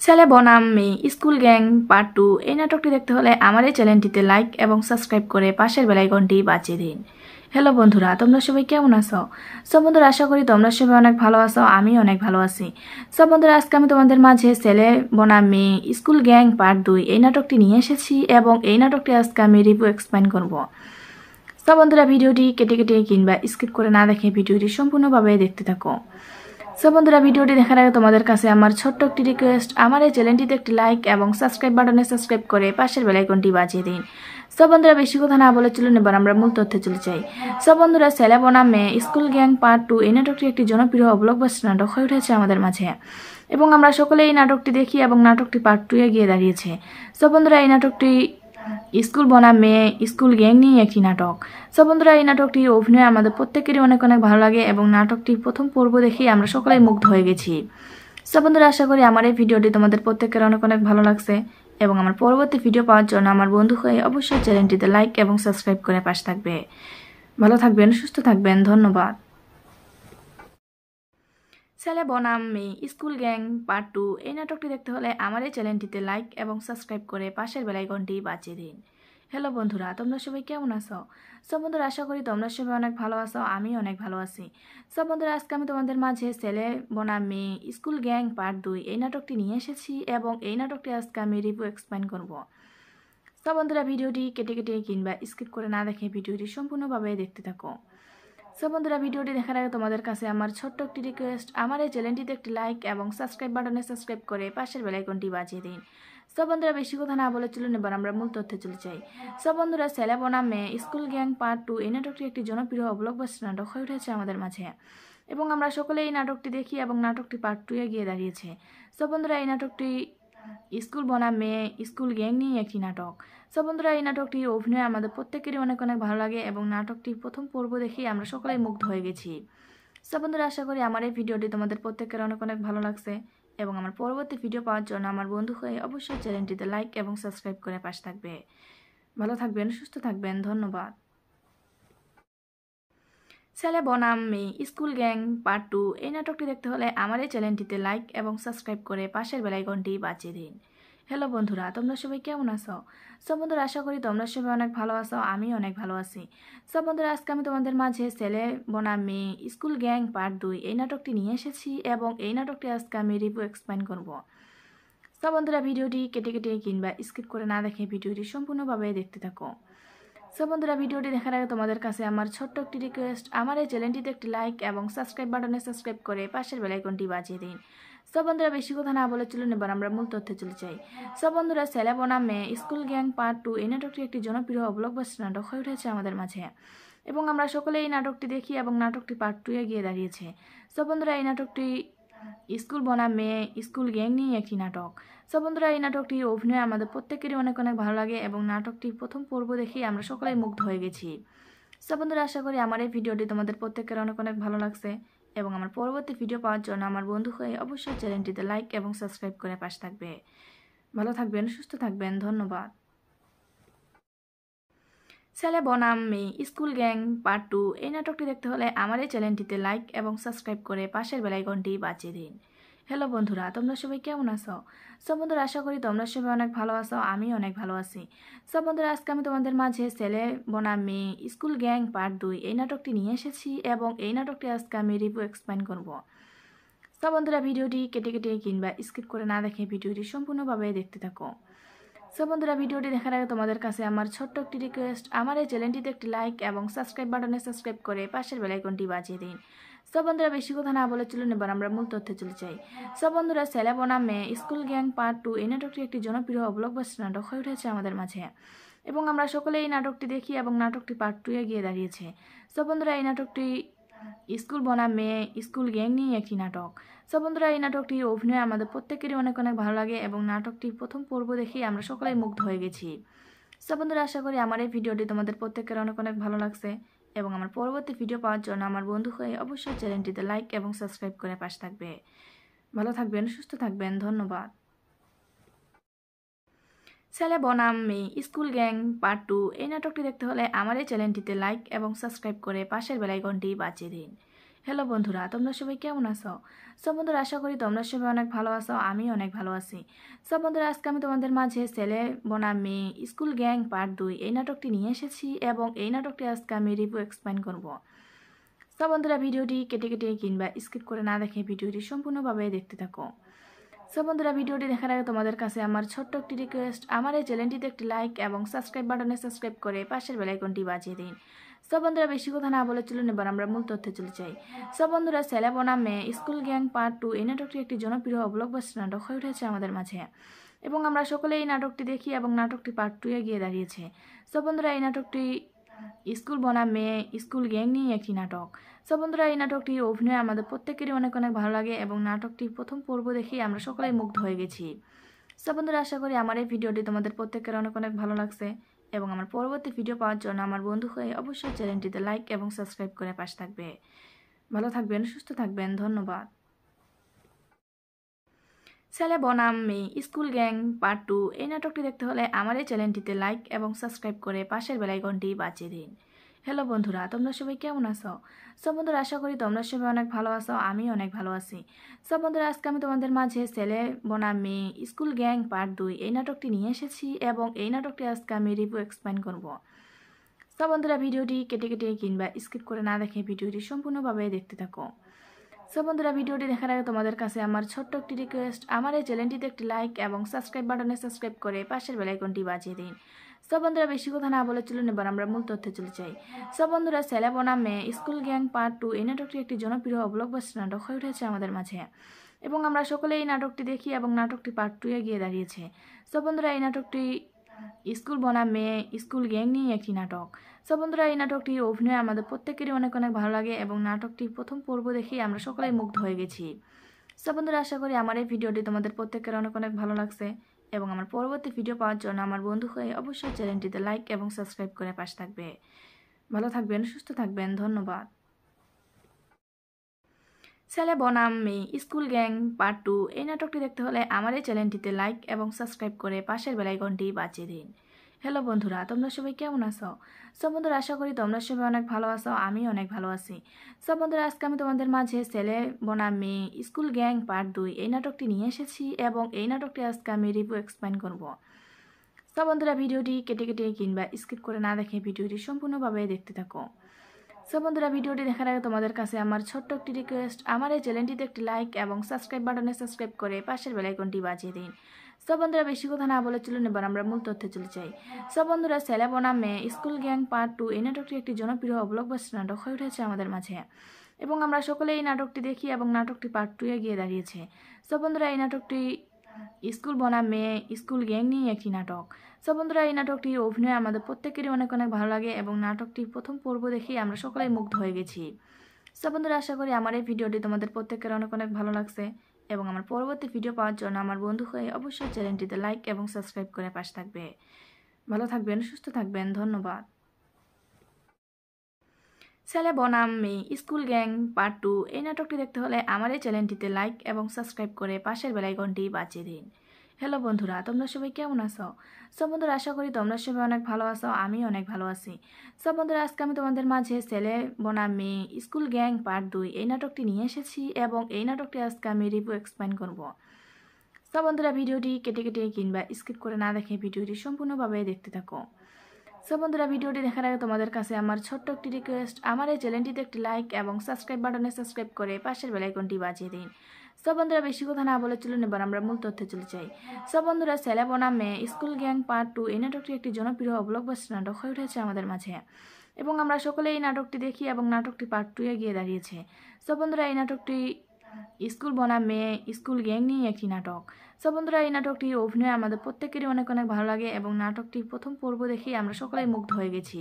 ছেলে বনাম মেয়ে স্কুল গ্যাং পার্ট 2 এই নাটকটি দেখতে হলে আমার এই চ্যানেলটিতে লাইক এবং সাবস্ক্রাইব করে পাশের বেল আইকনটি বাজিয়ে দিন। হ্যালো বন্ধুরা, তোমরা সবাই কেমন আছো? সব বন্ধুরা, আশা করি তোমরা সবাই অনেক ভালো আছো, আমি অনেক ভালো আছি। সব বন্ধুরা, আজকে আমি তোমাদের মাঝে ছেলে বনাম মেয়ে স্কুল গ্যাং পার্ট 2 এই নাটকটি নিয়ে এসেছি এবং এই নাটকটি আজকে আমি রিভিউ এক্সপ্লেইন করব। সব বন্ধুরা, ভিডিওটি কেটে কেটে কিংবা স্কিপ করে না দেখে ভিডিওটি সম্পূর্ণভাবে দেখতে থাকো। সো বন্ধুরা, ভিডিওটি দেখার আগে তোমাদের কাছে আমার ছোট্ট একটি রিকোয়েস্ট, আমার এই চ্যানেলটিতে একটি লাইক এবং সাবস্ক্রাইব বাটনে সাবস্ক্রাইব করে পাশের বেল আইকনটি বাজিয়ে দিন। সো বন্ধুরা, বেশি কথা না বলে চলুন এবার আমরা মূল তথ্যে চলে যাই। সো বন্ধুরা, ছেলে বনাম মেয়ে স্কুল গ্যাং পার্ট 2 এই নাটকটি একটি জনপ্রিয় ব্লকবাস্টার নাটক হয়ে উঠেছে আমাদের মাঝে এবং আমরা সকলে এই নাটকটি দেখি এবং নাটকটি পার্ট 2 এ গিয়ে দাঁড়িয়েছে। সো বন্ধুরা, এই নাটকটি স্কুল বনাম মেয়ে স্কুল গ্যাং নিয়ে একটি নাটক। সব বন্ধুরা, এই নাটকটির অভিনয় আমাদের প্রত্যেকেরই অনেক অনেক ভালো লাগে এবং নাটকটির প্রথম পর্ব দেখেই আমরা সকলেই মুগ্ধ হয়ে গেছি। সব বন্ধুরা, আশা করি আমার এই ভিডিওটি তোমাদের প্রত্যেকের অনেক অনেক ভালো লাগছে এবং আমার পরবর্তী ভিডিও পাওয়ার জন্য আমার বন্ধু হয়ে অবশ্যই চ্যানেলটিতে লাইক এবং সাবস্ক্রাইব করে পাশে থাকবে। ভালো থাকবেন, সুস্থ থাকবেন, ধন্যবাদ। ছেলে বনাম মেয়ে স্কুল গ্যাং পার্ট 2 এই নাটকটি দেখতে হলে আমার এই চ্যানেলটিতে লাইক এবং সাবস্ক্রাইব করে পাশের বেল আইকনটি বাজিয়ে দিন। হ্যালো বন্ধুরা, তোমরা সবাই কেমন আছো? সব বন্ধুরা, আশা করি তোমরা সবাই অনেক ভালো আছো, আমি অনেক ভালো আছি। সব বন্ধুরা, আজকে আমি তোমাদের মাঝে ছেলে বনাম মেয়ে স্কুল গ্যাং পার্ট 2 এই নাটকটি নিয়ে এসেছি এবং এই নাটকটি আজকে আমি রিভিউ এক্সপ্লেইন করব। সব বন্ধুরা, ভিডিওটি কেটে কেটে কিংবা স্কিপ করে না দেখে ভিডিওটি সম্পূর্ণভাবে দেখতে থাকো। সো বন্ধুরা, ভিডিওটি দেখার আগে তোমাদের কাছে আমার ছোট্ট একটি রিকোয়েস্ট, আমার এই চ্যানেলটিতে একটি লাইক এবং সাবস্ক্রাইব বাটনে সাবস্ক্রাইব করে পাশের বেল আইকনটি বাজিয়ে দিন। সব বন্ধুরা, বেশি কথা না বলে চলুন এবার আমরা মূল তথ্যে চলে যাই। সব বন্ধুরা, ছেলে বনাম মেয়ে স্কুল গ্যাং পার্ট 2 এই নাটকটি একটি জনপ্রিয় ব্লকবাস্টার নাটক হয়ে উঠেছে আমাদের মাঝে এবং আমরা সকলে এই নাটকটি দেখি এবং নাটকটি পার্ট 2 এ গিয়ে দাঁড়িয়েছে। সব বন্ধুরা, এই নাটকটি স্কুল বনাম মেয়ে স্কুল গ্যাং নিয়ে একটি নাটক। সব বন্ধুরা, এই নাটকটির অভিনয় আমাদের প্রত্যেকেরই অনেক অনেক ভালো লাগে এবং নাটকটির প্রথম পর্ব দেখেই আমরা সকলেই মুগ্ধ হয়ে গেছি। সব বন্ধুরা, আশা করি আমার এই ভিডিওটি তোমাদের প্রত্যেকের অনেক অনেক ভালো লাগছে এবং আমার পরবর্তী ভিডিও পাওয়ার জন্য আমার বন্ধু হয়ে অবশ্যই চ্যানেলটিতে লাইক এবং সাবস্ক্রাইব করে পাশে থাকবে। ভালো থাকবেন, সুস্থ থাকবেন, ধন্যবাদ। ছেলে বনাম মেয়ে স্কুল গ্যাং পার্ট 2 এই নাটকটি দেখতে হলে আমার এই চ্যানেলটিতে লাইক এবং সাবস্ক্রাইব করে পাশের বেল আইকনটি বাজিয়ে দিন। হ্যালো বন্ধুরা, তোমরা সবাই কেমন আছো? সব বন্ধুরা, আশা করি তোমরা সবাই অনেক ভালো আছো, আমি অনেক ভালো আছি। সব বন্ধুরা, আজকে আমি তোমাদের মাঝে ছেলে বনাম মেয়ে স্কুল গ্যাং পার্ট 2 এই নাটকটি নিয়ে এসেছি এবং এই নাটকটি আজকে আমি রিভিউ এক্সপ্লেইন করব। সব বন্ধুরা, ভিডিওটি কেটে কেটে কিংবা স্কিপ করে না দেখে ভিডিওটি সম্পূর্ণভাবে দেখতে থাকো। সব বন্ধুরা, ভিডিওটি দেখার আগে তোমাদের কাছে আমার ছোট্ট একটি রিকোয়েস্ট, আমার এই চ্যানেলটিতে একটি লাইক এবং সাবস্ক্রাইব বাটনে সাবস্ক্রাইব করে পাশের বেল আইকনটি বাজিয়ে দিন। সব বন্ধুরা, বেশি কথা না বলে চলুন এবার আমরা মূল তথ্যে চলে যাই। সব বন্ধুরা, ছেলে বনাম মেয়ে স্কুল গ্যাং পার্ট 2 এই নাটকটি একটি জনপ্রিয় ব্লকবাস্টার নাটক হয়ে উঠেছে আমাদের মাঝে এবং আমরা সকলে এই নাটকটি দেখি এবং নাটকটি পার্ট 2 এ গিয়ে দাঁড়িয়েছে। সব বন্ধুরা, এই নাটকটি স্কুল বনাম মেয়ে স্কুল গ্যাং নিয়ে একটি নাটক। সব বন্ধুরা, এই নাটকটির অভিনয় আমাদের প্রত্যেকেরই অনেক অনেক ভালো লাগে এবং নাটকটির প্রথম পর্ব দেখেই আমরা সকলেই মুগ্ধ হয়ে গেছি। সব বন্ধুরা, আশা করি আমার এই ভিডিওটি তোমাদের প্রত্যেকের অনেক অনেক ভালো লাগছে এবং আমার পরবর্তী ভিডিও পাওয়ার জন্য আমার বন্ধু হয়ে অবশ্যই চ্যানেলটিতে লাইক এবং সাবস্ক্রাইব করে পাশে থাকবে। ভালো থাকবেন, সুস্থ থাকবেন, ধন্যবাদ। ছেলে বনাম মেয়ে স্কুল গ্যাং পার্ট 2 এই নাটকটি দেখতে হলে আমার এই চ্যানেলটিতে লাইক এবং সাবস্ক্রাইব করে পাশের বেল আইকনটি বাজিয়ে দিন। হ্যালো বন্ধুরা, তোমরা সবাই কেমন আছো? সব বন্ধুরা, আশা করি তোমরা সবাই অনেক ভালো আছো, আমি অনেক ভালো আছি। সব বন্ধুরা, আজকে আমি তোমাদের মাঝে ছেলে বনাম মেয়ে স্কুল গ্যাং পার্ট 2 এই নাটকটি নিয়ে এসেছি এবং এই নাটকটি আজকে আমি রিভিউ এক্সপ্লেইন করব। সব বন্ধুরা, ভিডিওটি কেটে কেটে কিংবা স্কিপ করে না দেখে ভিডিওটি সম্পূর্ণভাবে দেখতে থাকো। সব বন্ধুরা, ভিডিওটি দেখার আগে তোমাদের কাছে আমার ছোট্ট একটি রিকোয়েস্ট, আমার এই চ্যানেলটিতে একটি লাইক এবং সাবস্ক্রাইব বাটনে সাবস্ক্রাইব করে পাশের বেল আইকনটি বাজিয়ে দিন। সব বন্ধুরা, বেশি কথা না বলে চলুন এবার আমরা মূল তথ্যে চলে যাই। সব বন্ধুরা, ছেলে বনাম মেয়ে স্কুল গ্যাং পার্ট 2 এই নাটকটি একটি জনপ্রিয় ব্লকবাস্টার নাটক হয়ে উঠেছে আমাদের মাঝে এবং আমরা সকলে এই নাটকটি দেখি এবং নাটকটি পার্ট 2 এ গিয়ে দাঁড়িয়েছে। সব বন্ধুরা, এই নাটকটি স্কুল বনাম মেয়ে স্কুল গ্যাং নিয়ে একটি নাটক। সব বন্ধুরা, এই নাটকটির অভিনয় আমাদের প্রত্যেকেরই অনেক অনেক ভালো লাগে এবং নাটকটির প্রথম পর্ব দেখেই আমরা সকলেই মুগ্ধ হয়ে গেছি। সব বন্ধুরা, আশা করি আমার এই ভিডিওটি তোমাদের প্রত্যেকের অনেক অনেক ভালো লাগছে এবং আমার পরবর্তী ভিডিও পাওয়ার জন্য আমার বন্ধু হয়ে অবশ্যই চ্যানেলটিতে লাইক এবং সাবস্ক্রাইব করে পাশে থাকবে। ভালো থাকবেন, সুস্থ থাকবেন, ধন্যবাদ। ছেলে বনাম মেয়ে স্কুল গ্যাং পার্ট 2 এই নাটকটি দেখতে হলে আমার এই চ্যানেলটিতে লাইক এবং সাবস্ক্রাইব করে পাশের বেল আইকনটি বাজিয়ে দিন। হ্যালো বন্ধুরা, তোমরা সবাই কেমন আছো? বন্ধুরা, আশা করি তোমরা সবাই অনেক ভালো আছো, আমি অনেক ভালো আছি। বন্ধুরা, আজকে আমি তোমাদের মাঝে ছেলে বনাম মেয়ে স্কুল গ্যাং পার্ট 2 এই নাটকটি নিয়ে এসেছি এবং এই নাটকটি আজকে আমি রিভিউ এক্সপ্লেইন করব। বন্ধুরা, ভিডিওটি কেটে কেটে কিংবা স্কিপ করে না দেখে ভিডিওটি সম্পূর্ণভাবে দেখতে থাকো। বন্ধুরা, ভিডিওটি দেখার আগে তোমাদের কাছে আমার ছোট্ট একটি রিকোয়েস্ট, আমার এই চ্যানেলটিতে একটি লাইক এবং সাবস্ক্রাইব বাটনে সাবস্ক্রাইব করে পাশের বেল আইকনটি বাজিয়ে দিন। বন্ধুরা, বেশি কথা না বলে চলুন এবার আমরা মূল তথ্যে চলে যাই। বন্ধুরা, ছেলে বনাম মেয়ে স্কুল গ্যাং পার্ট 2 এই নাটকটি একটি জনপ্রিয় ব্লকবাস্টার নাটক হয়ে উঠেছে আমাদের মাঝে এবং আমরা সকলে এই নাটকটি দেখি এবং নাটকটি পার্ট 2 এ গিয়ে দাঁড়িয়েছে। বন্ধুরা, এই নাটকটি স্কুল বনাম মেয়ে স্কুল গ্যাং নিয়ে একটি নাটক। বন্ধুরা, এই নাটকটির অভিনয় আমাদের প্রত্যেকেরই অনেক অনেক ভালো লাগে এবং নাটকটির প্রথম পর্ব দেখেই আমরা সকলেই মুগ্ধ হয়ে গেছি। বন্ধুরা, আশা করি আমার এই ভিডিওটি তোমাদের প্রত্যেকের অনেক অনেক ভালো লাগছে এবং আমার পরবর্তী ভিডিও পাওয়ার জন্য আমার বন্ধু হয়ে অবশ্যই চ্যানেলটিতে লাইক এবং সাবস্ক্রাইব করে পাশে থাকবে। ভালো থাকবেন, সুস্থ থাকবেন, ধন্যবাদ। ছেলে বনাম মেয়ে স্কুল গ্যাং পার্ট 2 এই নাটকটি দেখতে হলে আমার এই চ্যানেলটিতে লাইক এবং সাবস্ক্রাইব করে পাশের বেল আইকনটি বাজিয়ে দিন। হ্যালো বন্ধুরা, তোমরা সবাই কেমন আছো? বন্ধুরা, আশা করি তোমরা সবাই অনেক ভালো আছো, আমি অনেক ভালো আছি। বন্ধুরা, আজকে আমি তোমাদের মাঝে ছেলে বনাম মেয়ে স্কুল গ্যাং পার্ট 2 এই নাটকটি নিয়ে এসেছি এবং এই নাটকটি আজকে আমি রিভিউ এক্সপ্লেইন করব। বন্ধুরা, ভিডিওটি কেটে কেটে কিংবা স্কিপ করে না দেখে ভিডিওটি সম্পূর্ণভাবে দেখতে থাকো। বন্ধুরা, ভিডিওটি দেখার আগে তোমাদের কাছে আমার ছোট্ট একটি রিকোয়েস্ট, আমার এই চ্যানেলটিতে একটি লাইক এবং সাবস্ক্রাইব বাটনে সাবস্ক্রাইব করে পাশের বেল আইকনটি বাজিয়ে দিন। বন্ধুরা, বেশি কথা না বলে চলুন এবার আমরা মূল তথ্যে চলে যাই। বন্ধুরা, ছেলে বনাম মেয়ে স্কুল গ্যাং পার্ট 2 এই নাটকটি একটি জনপ্রিয় ব্লকবাস্টার নাটক হয়ে উঠেছে আমাদের মাঝে এবং আমরা সকলে এই নাটকটি দেখি এবং নাটকটি পার্ট 2 এ গিয়ে দাঁড়িয়েছে। বন্ধুরা, এই নাটকটি স্কুল বনাম মেয়ে স্কুল গ্যাং নিয়ে একটি নাটক। বন্ধুরা, এই নাটকটির অভিনয় আমাদের প্রত্যেকেরই অনেক অনেক ভালো লাগে এবং নাটকটির প্রথম পর্ব দেখেই আমরা সকলেই মুগ্ধ হয়ে গেছি। বন্ধুরা, আশা করি আমার এই ভিডিওটি তোমাদের প্রত্যেকের অনেক অনেক ভালো লাগছে এবং আমার পরবর্তী ভিডিও পাওয়ার জন্য আমার বন্ধু হয়ে অবশ্যই চ্যানেলটিতে লাইক এবং সাবস্ক্রাইব করে পাশে থাকবে। ভালো থাকবেন, সুস্থ থাকবেন, ধন্যবাদ। ছেলে বনাম মেয়ে স্কুল গ্যাং পার্ট 2 এই নাটকটি দেখতে হলে আমার এই চ্যানেলটিতে লাইক এবং সাবস্ক্রাইব করে পাশের বেল আইকনটি বাজিয়ে দিন। হ্যালো বন্ধুরা, তোমরা সবাই কেমন আছো? বন্ধুরা, আশা করি তোমরা সবাই অনেক ভালো আছো, আমি অনেক ভালো আছি। বন্ধুরা, আজকে আমি তোমাদের মাঝে ছেলে বনাম মেয়ে স্কুল গ্যাং পার্ট 2 এই নাটকটি নিয়ে এসেছি এবং এই নাটকটি আজকে আমি রিভিউ এক্সপ্লেইন করব। বন্ধুরা, ভিডিওটি কেটে কেটে কিংবা স্কিপ করে না দেখে ভিডিওটি সম্পূর্ণভাবে দেখতে থাকো। বন্ধুরা, ভিডিওটি দেখার আগে তোমাদের কাছে আমার ছোট্ট একটি রিকোয়েস্ট, আমার এই চ্যানেলটিতে একটি লাইক এবং সাবস্ক্রাইব বাটনে সাবস্ক্রাইব করে পাশের বেল আইকনটি বাজিয়ে দিন। বন্ধুরা, বেশি কথা না বলে চলুন এবার আমরা মূল তথ্যে চলে যাই। বন্ধুরা, ছেলে বনাম মেয়ে স্কুল গ্যাং পার্ট 2 এই নাটকটি একটি জনপ্রিয় ব্লকবাস্টার নাটক হয়ে উঠেছে আমাদের মাঝে এবং আমরা সকলে এই নাটকটি দেখি এবং নাটকটি পার্ট 2 এ গিয়ে দাঁড়িয়েছে। বন্ধুরা, এই নাটকটি স্কুল বনাম মেয়ে স্কুল গ্যাং নিয়ে একটি নাটক। বন্ধুরা, এই নাটকটির অভিনয় আমাদের প্রত্যেকেরই অনেক অনেক ভালো লাগে এবং নাটকটির প্রথম পর্ব দেখেই আমরা সকলেই মুগ্ধ হয়ে গেছি। বন্ধুরা, আশা করি আমার এই ভিডিওটি তোমাদের প্রত্যেকের অনেক অনেক ভালো লাগছে এবং আমার পরবর্তী ভিডিও পাওয়ার জন্য আমার বন্ধু হয়ে অবশ্যই চ্যানেলটিতে লাইক এবং সাবস্ক্রাইব করে পাশে থাকবে। ভালো থাকবেন, সুস্থ থাকবেন, ধন্যবাদ। ছেলে বনাম মেয়ে স্কুল গ্যাং পার্ট 2 এই নাটকটি দেখতে হলে আমার এই চ্যানেলটিতে লাইক এবং সাবস্ক্রাইব করে পাশের বেল আইকনটি বাজিয়ে দিন। হ্যালো বন্ধুরা, তোমরা সবাই কেমন আছো? বন্ধুরা, আশা করি তোমরা সবাই অনেক ভালো আছো, আমি অনেক ভালো আছি। বন্ধুরা, আজকে আমি তোমাদের মাঝে ছেলে বনাম মেয়ে স্কুল গ্যাং পার্ট 2 এই নাটকটি নিয়ে এসেছি এবং এই নাটকটি আজকে আমি রিভিউ এক্সপ্লেইন করব। বন্ধুরা, ভিডিওটি কেটে কেটে কিংবা স্কিপ করে না দেখে ভিডিওটি সম্পূর্ণভাবে দেখতে থাকো। বন্ধুরা, ভিডিওটি দেখার আগে তোমাদের কাছে আমার ছোট্ট একটি রিকোয়েস্ট, আমার এই চ্যানেলটিতে একটি লাইক এবং সাবস্ক্রাইব বাটনে সাবস্ক্রাইব করে পাশের বেল আইকনটি বাজিয়ে দিন। বন্ধুরা, বেশি কথা না বলে চলুন এবার আমরা মূল তথ্যে চলে যাই। বন্ধুরা, ছেলে বনাম মেয়ে স্কুল গ্যাং পার্ট 2 এই নাটকটি একটি জনপ্রিয় ব্লকবাস্টার নাটক হয়ে উঠেছে আমাদের মাঝে এবং আমরা সকলে এই নাটকটি দেখি এবং নাটকটি পার্ট 2 এ গিয়ে দাঁড়িয়েছে। বন্ধুরা, এই নাটকটি স্কুল বনাম মেয়ে স্কুল গ্যাং নিয়ে একটি নাটক। বন্ধুরা, এই নাটকটির অভিনয় আমাদের প্রত্যেকেরই অনেক অনেক ভালো লাগে এবং নাটকটির প্রথম পর্ব দেখেই আমরা সকলেই মুগ্ধ হয়ে গেছি।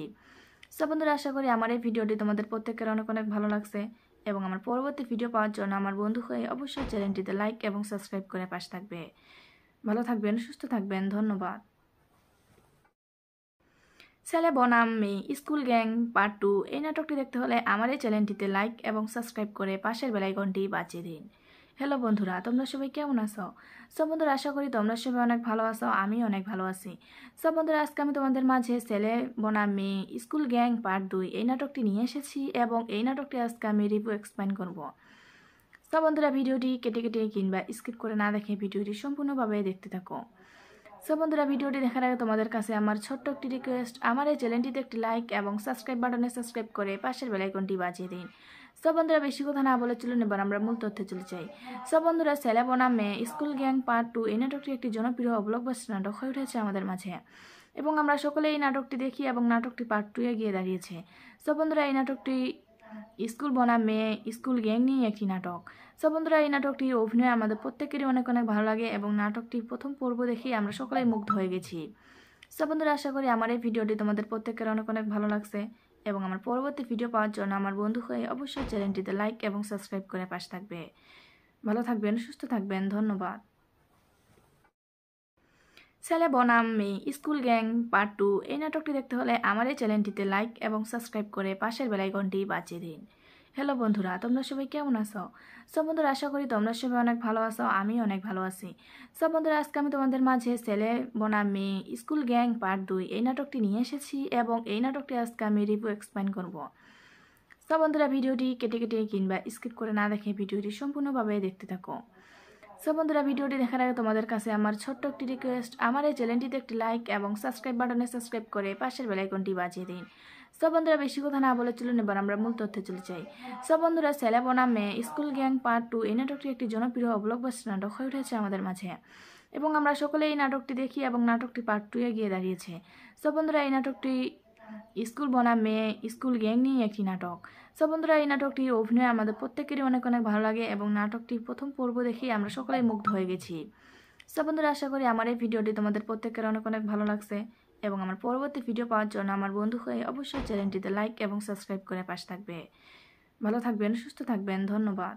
বন্ধুরা, আশা করি আমার এই ভিডিওটি তোমাদের প্রত্যেকের অনেক অনেক ভালো লাগছে এবং আমার পরবর্তী ভিডিও পাওয়ার জন্য আমার বন্ধু হয়ে অবশ্যই চ্যানেলটিতে লাইক এবং সাবস্ক্রাইব করে পাশে থাকবে। ভালো থাকবেন, সুস্থ থাকবেন, ধন্যবাদ। ছেলে বনাম মেয়ে স্কুল গ্যাং পার্ট 2 এই নাটকটি দেখতে হলে আমার এই চ্যানেলটিতে লাইক এবং সাবস্ক্রাইব করে পাশের বেল আইকনটি বাজিয়ে দিন। হ্যালো বন্ধুরা, তোমরা সবাই কেমন আছো? সব বন্ধুরা, আশা করি তোমরা সবাই অনেক ভালো আছো, আমি অনেক ভালো আছি। সব বন্ধুরা, আজকে আমি তোমাদের মাঝে ছেলে বনাম মেয়ে স্কুল গ্যাং পার্ট 2 এই নাটকটি নিয়ে এসেছি এবং এই নাটকটি আজকে আমি রিভিউ এক্সপ্লেন করব। সব বন্ধুরা, ভিডিওটি কেটে কেটে কিংবা স্কিপ করে না দেখে ভিডিওটি সম্পূর্ণভাবে দেখতে থাকো। সব বন্ধুরা, ভিডিওটি দেখার আগে তোমাদের কাছে আমার ছোট্ট একটি রিকোয়েস্ট, আমার এই চ্যানেলটিতে একটি লাইক এবং সাবস্ক্রাইব বাটনে সাবস্ক্রাইব করে পাশের বেল আইকনটি বাজিয়ে দিন। সব বন্ধুরা, বেশি কথা না বলে চলুন এবার আমরা মূল তথ্যে চলে যাই। সব বন্ধুরা, ছেলে বনাম মেয়ে স্কুল গ্যাং পার্ট 2 এই নাটকটি একটি জনপ্রিয় ব্লকবাস্টার নাটক হয়ে উঠেছে আমাদের মাঝে এবং আমরা সকলে এই নাটকটি দেখি এবং নাটকটি পার্ট 2 এ গিয়ে দাঁড়িয়েছে। সব বন্ধুরা, এই নাটকটি স্কুল বনাম মেয়ে স্কুল গ্যাং নিয়ে একটি নাটক। সব বন্ধুরা, এই নাটকটির অভিনয় আমাদের প্রত্যেকেরই অনেক অনেক ভালো লাগে এবং নাটকটির প্রথম পর্ব দেখেই আমরা সকলেই মুগ্ধ হয়ে গেছি। সব বন্ধুরা, আশা করি আমার এই ভিডিওটি তোমাদের প্রত্যেকের অনেক অনেক ভালো লাগছে এবং আমার পরবর্তী ভিডিও পাওয়ার জন্য আমার বন্ধু হয়ে অবশ্যই চ্যানেলটিতে লাইক এবং সাবস্ক্রাইব করে পাশে থাকবে। ভালো থাকবেন, সুস্থ থাকবেন, ধন্যবাদ। ছেলে বনাম মেয়ে স্কুল গ্যাং পার্ট 2 এই নাটকটি দেখতে হলে আমার এই চ্যানেলটিতে লাইক এবং সাবস্ক্রাইব করে পাশের বেল আইকনটি বাজিয়ে দিন। হ্যালো বন্ধুরা, তোমরা সবাই কেমন আছো? সব বন্ধুরা, আশা করি তোমরা সবাই অনেক ভালো আছো, আমি অনেক ভালো আছি। সব বন্ধুরা, আজকে আমি তোমাদের মাঝে ছেলে বনাম মেয়ে স্কুল গ্যাং পার্ট 2 এই নাটকটি নিয়ে এসেছি এবং এই নাটকটি আজকে আমি রিভিউ এক্সপ্লেন করব। সব বন্ধুরা, ভিডিওটি কেটে কেটে কিংবা স্কিপ করে না দেখে ভিডিওটি সম্পূর্ণভাবে দেখতে থাকো। সব বন্ধুরা, ভিডিওটি দেখার আগে তোমাদের কাছে আমার ছোট্ট একটি রিকোয়েস্ট, আমার এই চ্যানেলটিতে একটি লাইক এবং সাবস্ক্রাইব বাটনে সাবস্ক্রাইব করে পাশের বেল আইকনটি বাজিয়ে দিন। সব বন্ধুরা, বেশি কথা না বলে চলুন এবার আমরা মূল তথ্যে চলে যাই। সব বন্ধুরা, ছেলে বনাম মেয়ে স্কুল গ্যাং পার্ট 2 এই নাটকটি একটি জনপ্রিয় ব্লকবাস্টার নাটক হয়ে উঠেছে আমাদের মাঝে এবং আমরা সকলে এই নাটকটি দেখি এবং নাটকটি পার্ট 2 এ গিয়ে দাঁড়িয়েছে। সব বন্ধুরা, এই নাটকটি স্কুল বনাম মেয়ে স্কুল গ্যাং নিয়ে একটি নাটক। সব বন্ধুরা, এই নাটকটির অভিনয় আমাদের প্রত্যেকেরই অনেক অনেক ভালো লাগে এবং নাটকটির প্রথম পর্ব দেখেই আমরা সকলেই মুগ্ধ হয়ে গেছি। সব বন্ধুরা, আশা করি আমার এই ভিডিওটি তোমাদের প্রত্যেকের অনেক অনেক ভালো লাগছে এবং আমার পরবর্তী ভিডিও পাওয়ার জন্য আমার বন্ধু হয়ে অবশ্যই চ্যানেলটিতে লাইক এবং সাবস্ক্রাইব করে পাশে থাকবে। ভালো থাকবেন, সুস্থ থাকবেন, ধন্যবাদ।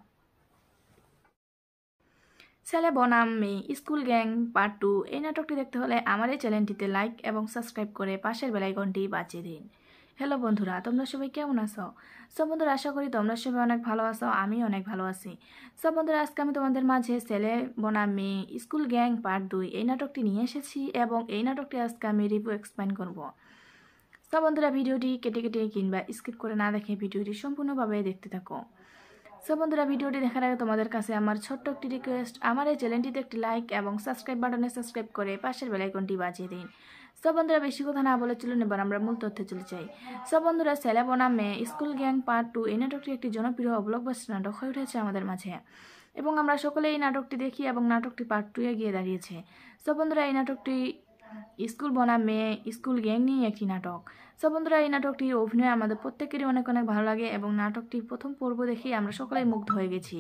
ছেলে বনাম মেয়ে স্কুল গ্যাং পার্ট 2 এই নাটকটি দেখতে হলে আমার এই চ্যানেলটিতে লাইক এবং সাবস্ক্রাইব করে পাশের বেল আইকনটি বাজিয়ে দিন। হ্যালো বন্ধুরা, তোমরা সবাই কেমন আছো? সব বন্ধুরা, আশা করি তোমরা সবাই অনেক ভালো আছো, আমি অনেক ভালো আছি। সব বন্ধুরা, আজকে আমি তোমাদের মাঝে ছেলে বনাম মেয়ে স্কুল গ্যাং পার্ট 2 এই নাটকটি নিয়ে এসেছি এবং এই নাটকটি আজকে আমি রিভিউ এক্সপ্লেন করব। সব বন্ধুরা, ভিডিওটি কেটে কেটে কিংবা স্কিপ করে না দেখে ভিডিওটি সম্পূর্ণভাবে দেখতে থাকো। সব বন্ধুরা, ভিডিওটি দেখার আগে তোমাদের কাছে আমার ছোট্ট একটি রিকোয়েস্ট, আমার এই চ্যানেলটিতে একটি লাইক এবং সাবস্ক্রাইব বাটনে সাবস্ক্রাইব করে পাশের বেল আইকনটি বাজিয়ে দিন। সব বন্ধুরা, বেশি কথা না বলে চলুন এবার আমরা মূল তথ্যে চলে যাই। সব বন্ধুরা, ছেলে বনাম মেয়ে স্কুল গ্যাং পার্ট 2 এই নাটকটি একটি জনপ্রিয় ব্লকবাস্টার নাটক হয়ে উঠেছে আমাদের মাঝে এবং আমরা সকলে এই নাটকটি দেখি এবং নাটকটি পার্ট 2 এ গিয়ে দাঁড়িয়েছে। সব বন্ধুরা, এই নাটকটি স্কুল বনাম মেয়ে স্কুল গ্যাং নিয়ে একটি নাটক। সব বন্ধুরা, এই নাটকটির অভিনয় আমাদের প্রত্যেকেরই অনেক অনেক ভালো লাগে এবং নাটকটির প্রথম পর্ব দেখেই আমরা সকলেই মুগ্ধ হয়ে গেছি।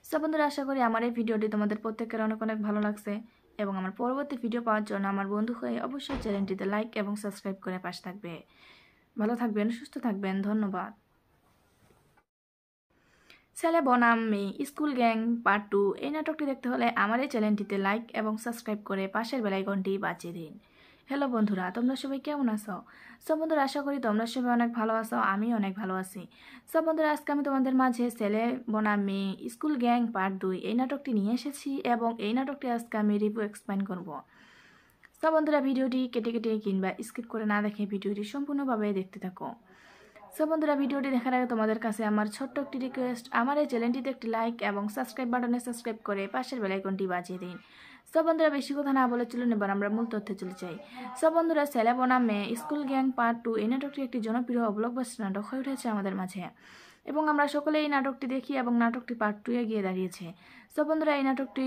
সব বন্ধুরা, আশা করি আমার এই ভিডিওটি তোমাদের প্রত্যেকের অনেক অনেক ভালো লাগছে এবং আমার পরবর্তী ভিডিও পাওয়ার জন্য আমার বন্ধু হয়ে অবশ্যই চ্যানেলটিতে লাইক এবং সাবস্ক্রাইব করে পাশে থাকবে। ভালো থাকবেন, সুস্থ থাকবেন, ধন্যবাদ। ছেলে বনাম মেয়ে স্কুল গ্যাং পার্ট 2 এই নাটকটি দেখতে হলে আমার এই চ্যানেলটিতে লাইক এবং সাবস্ক্রাইব করে পাশের বেল আইকনটি বাজিয়ে দিন। হ্যালো বন্ধুরা, তোমরা সবাই কেমন আছো? সব বন্ধুরা, আশা করি তোমরা সবাই অনেক ভালো আছো, আমি অনেক ভালো আছি। সব বন্ধুরা, আজকে আমি তোমাদের মাঝে ছেলে বনাম মেয়ে স্কুল গ্যাং পার্ট 2 এই নাটকটি নিয়ে এসেছি এবং এই নাটকটি আজকে আমি রিভিউ এক্সপ্লেন করব। সব বন্ধুরা, ভিডিওটি কেটে কেটে কিংবা স্কিপ করে না দেখে ভিডিওটি সম্পূর্ণভাবে দেখতে থাকো। সব বন্ধুরা, ভিডিওটি দেখার আগে তোমাদের কাছে আমার ছোট্ট একটি রিকোয়েস্ট, আমার এই চ্যানেলটিতে একটি লাইক এবং সাবস্ক্রাইব বাটনে সাবস্ক্রাইব করে পাশের বেল আইকনটি বাজিয়ে দিন। সব বন্ধুরা, বেশি কথা না বলে চলুন এবার আমরা মূল তথ্যে চলে যাই। সব বন্ধুরা, ছেলে বনাম মেয়ে স্কুল গ্যাং পার্ট 2 এই নাটকটি একটি জনপ্রিয় ব্লকবাস্টার নাটক হয়ে উঠেছে আমাদের মাঝে এবং আমরা সকলে এই নাটকটি দেখি এবং নাটকটি পার্ট 2 এ গিয়ে দাঁড়িয়েছে। সব বন্ধুরা, এই নাটকটি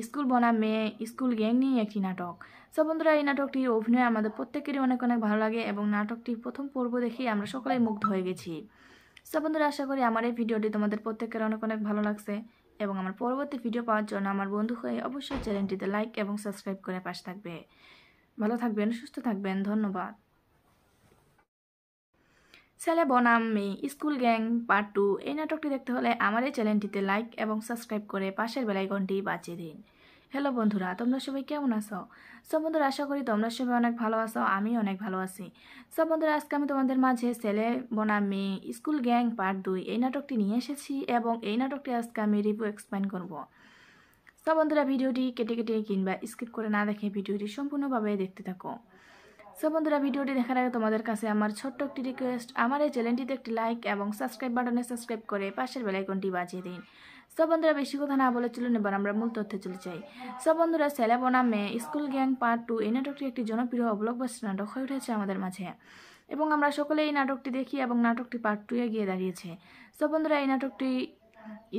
স্কুল বনাম মেয়ে স্কুল গ্যাং নিয়ে একটি নাটক। সব বন্ধুরা, এই নাটকটির অভিনয় আমাদের প্রত্যেকেরই অনেক অনেক ভালো লাগে এবং নাটকটির প্রথম পর্ব দেখেই আমরা সকলেই মুগ্ধ হয়ে গেছি। সব বন্ধুরা, আশা করি আমার এই ভিডিওটি তোমাদের প্রত্যেকের অনেক অনেক ভালো লাগছে এবং আমার পরবর্তী ভিডিও পাওয়ার জন্য আমার বন্ধু হয়ে অবশ্যই চ্যানেলটিতে লাইক এবং সাবস্ক্রাইব করে পাশে থাকবে। ভালো থাকবেন, সুস্থ থাকবেন, ধন্যবাদ। ছেলে বনাম মেয়ে স্কুল গ্যাং পার্ট 2 এই নাটকটি দেখতে হলে আমার এই চ্যানেলটিতে লাইক এবং সাবস্ক্রাইব করে পাশের বেল আইকনটি বাজিয়ে দিন। হ্যালো বন্ধুরা, তোমরা সবাই কেমন আছো? সব বন্ধুরা, আশা করি তোমরা সবাই অনেক ভালো আছো, আমি অনেক ভালো আছি। সব বন্ধুরা, আজকে আমি তোমাদের মাঝে ছেলে বনাম মেয়ে স্কুল গ্যাং পার্ট 2 এই নাটকটি নিয়ে এসেছি এবং এই নাটকটি আজকে আমি রিভিউ এক্সপ্লেন করব। সব বন্ধুরা, ভিডিওটি কেটে কেটে কিংবা স্কিপ করে না দেখে ভিডিওটি সম্পূর্ণভাবে দেখতে থাকো। সব বন্ধুরা, ভিডিওটি দেখার আগে তোমাদের কাছে আমার ছোট্ট একটি রিকোয়েস্ট, আমার এই চ্যানেলটিতে একটি লাইক এবং সাবস্ক্রাইব বাটনে সাবস্ক্রাইব করে পাশের বেল আইকনটি বাজিয়ে দিন। সব বন্ধুরা, বেশি কথা না বলে চলুন এবার আমরা মূল তথ্যে চলে যাই। সব বন্ধুরা, ছেলে বনাম মেয়ে স্কুল গ্যাং পার্ট 2 এই নাটকটি একটি জনপ্রিয় ব্লকবাস্টার নাটক হয়ে উঠেছে আমাদের মাঝে এবং আমরা সকলে এই নাটকটি দেখি এবং নাটকটি পার্ট 2 এ গিয়ে দাঁড়িয়েছে। সব বন্ধুরা, এই নাটকটি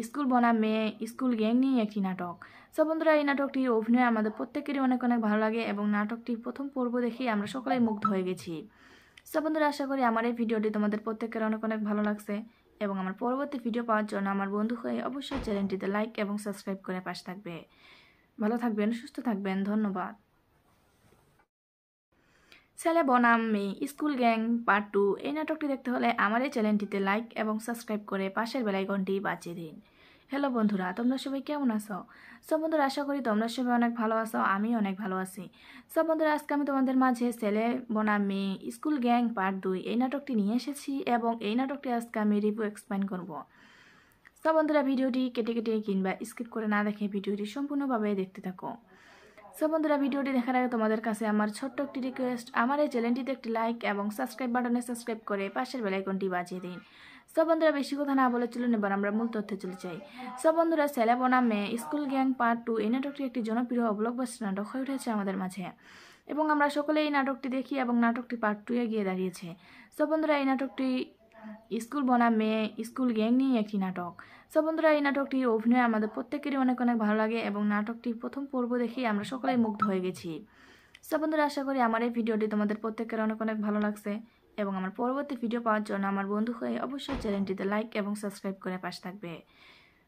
স্কুল বনাম মেয়ে স্কুল গ্যাং নিয়ে একটি নাটক। সব বন্ধুরা, এই নাটকটির অভিনয় আমাদের প্রত্যেকেরই অনেক অনেক ভালো লাগে এবং নাটকটির প্রথম পর্ব দেখেই আমরা সকলেই মুগ্ধ হয়ে গেছি। সব বন্ধুরা, আশা করি আমার এই ভিডিওটি তোমাদের প্রত্যেকের অনেক অনেক ভালো লাগছে এবং আমার পরবর্তী ভিডিও পাওয়ার জন্য আমার বন্ধু হয়ে অবশ্যই চ্যানেলটিতে লাইক এবং সাবস্ক্রাইব করে পাশে থাকবে। ভালো থাকবেন, সুস্থ থাকবেন, ধন্যবাদ। ছেলে বনাম মেয়ে স্কুল গ্যাং পার্ট 2 এই নাটকটি দেখতে হলে আমার এই চ্যানেলটিতে লাইক এবং সাবস্ক্রাইব করে পাশের বেল আইকনটি বাজিয়ে দিন। হ্যালো বন্ধুরা, তোমরা সবাই কেমন আছো? সব বন্ধুরা, আশা করি তোমরা সবাই অনেক ভালো আছো, আমি অনেক ভালো আছি। সব বন্ধুরা, আজকে আমি তোমাদের মাঝে ছেলে বনাম মেয়ে স্কুল গ্যাং পার্ট 2 এই নাটকটি নিয়ে এসেছি এবং এই নাটকটি আজকে আমি রিভিউ এক্সপ্লেন করব। সব বন্ধুরা, ভিডিওটি কেটে কেটে কিংবা স্কিপ করে না দেখে ভিডিওটি সম্পূর্ণভাবে দেখতে থাকো। সব বন্ধুরা, ভিডিওটি দেখার আগে তোমাদের কাছে আমার ছোট্ট একটি রিকোয়েস্ট, আমার এই চ্যানেলটিতে একটি লাইক এবং সাবস্ক্রাইব বাটনে সাবস্ক্রাইব করে পাশের বেল আইকনটি বাজিয়ে দিন। সব বন্ধুরা, বেশি কথা না বলে চলুন এবার আমরা মূল তথ্যে চলে যাই। সব বন্ধুরা, ছেলে বনাম মেয়ে স্কুল গ্যাং পার্ট 2 এই নাটকটি একটি জনপ্রিয় ব্লকবাস্টার নাটক হয়ে উঠেছে আমাদের মাঝে এবং আমরা সকলে এই নাটকটি দেখি এবং নাটকটি পার্ট 2 এ গিয়ে দাঁড়িয়েছে। সব বন্ধুরা, এই নাটকটি স্কুল বনাম মেয়ে স্কুল গ্যাং নিয়ে একটি নাটক। সব বন্ধুরা, এই নাটকটির অভিনয় আমাদের প্রত্যেকেরই অনেক অনেক ভালো লাগে এবং নাটকটির প্রথম পর্ব দেখেই আমরা সকলেই মুগ্ধ হয়ে গেছি। সব বন্ধুরা, আশা করি আমার এই ভিডিওটি তোমাদের প্রত্যেকের অনেক অনেক ভালো লাগছে এবং আমার পরবর্তী ভিডিও পাওয়ার জন্য আমার বন্ধু হয়ে অবশ্যই চ্যানেলটিতে লাইক এবং সাবস্ক্রাইব করে পাশে থাকবে।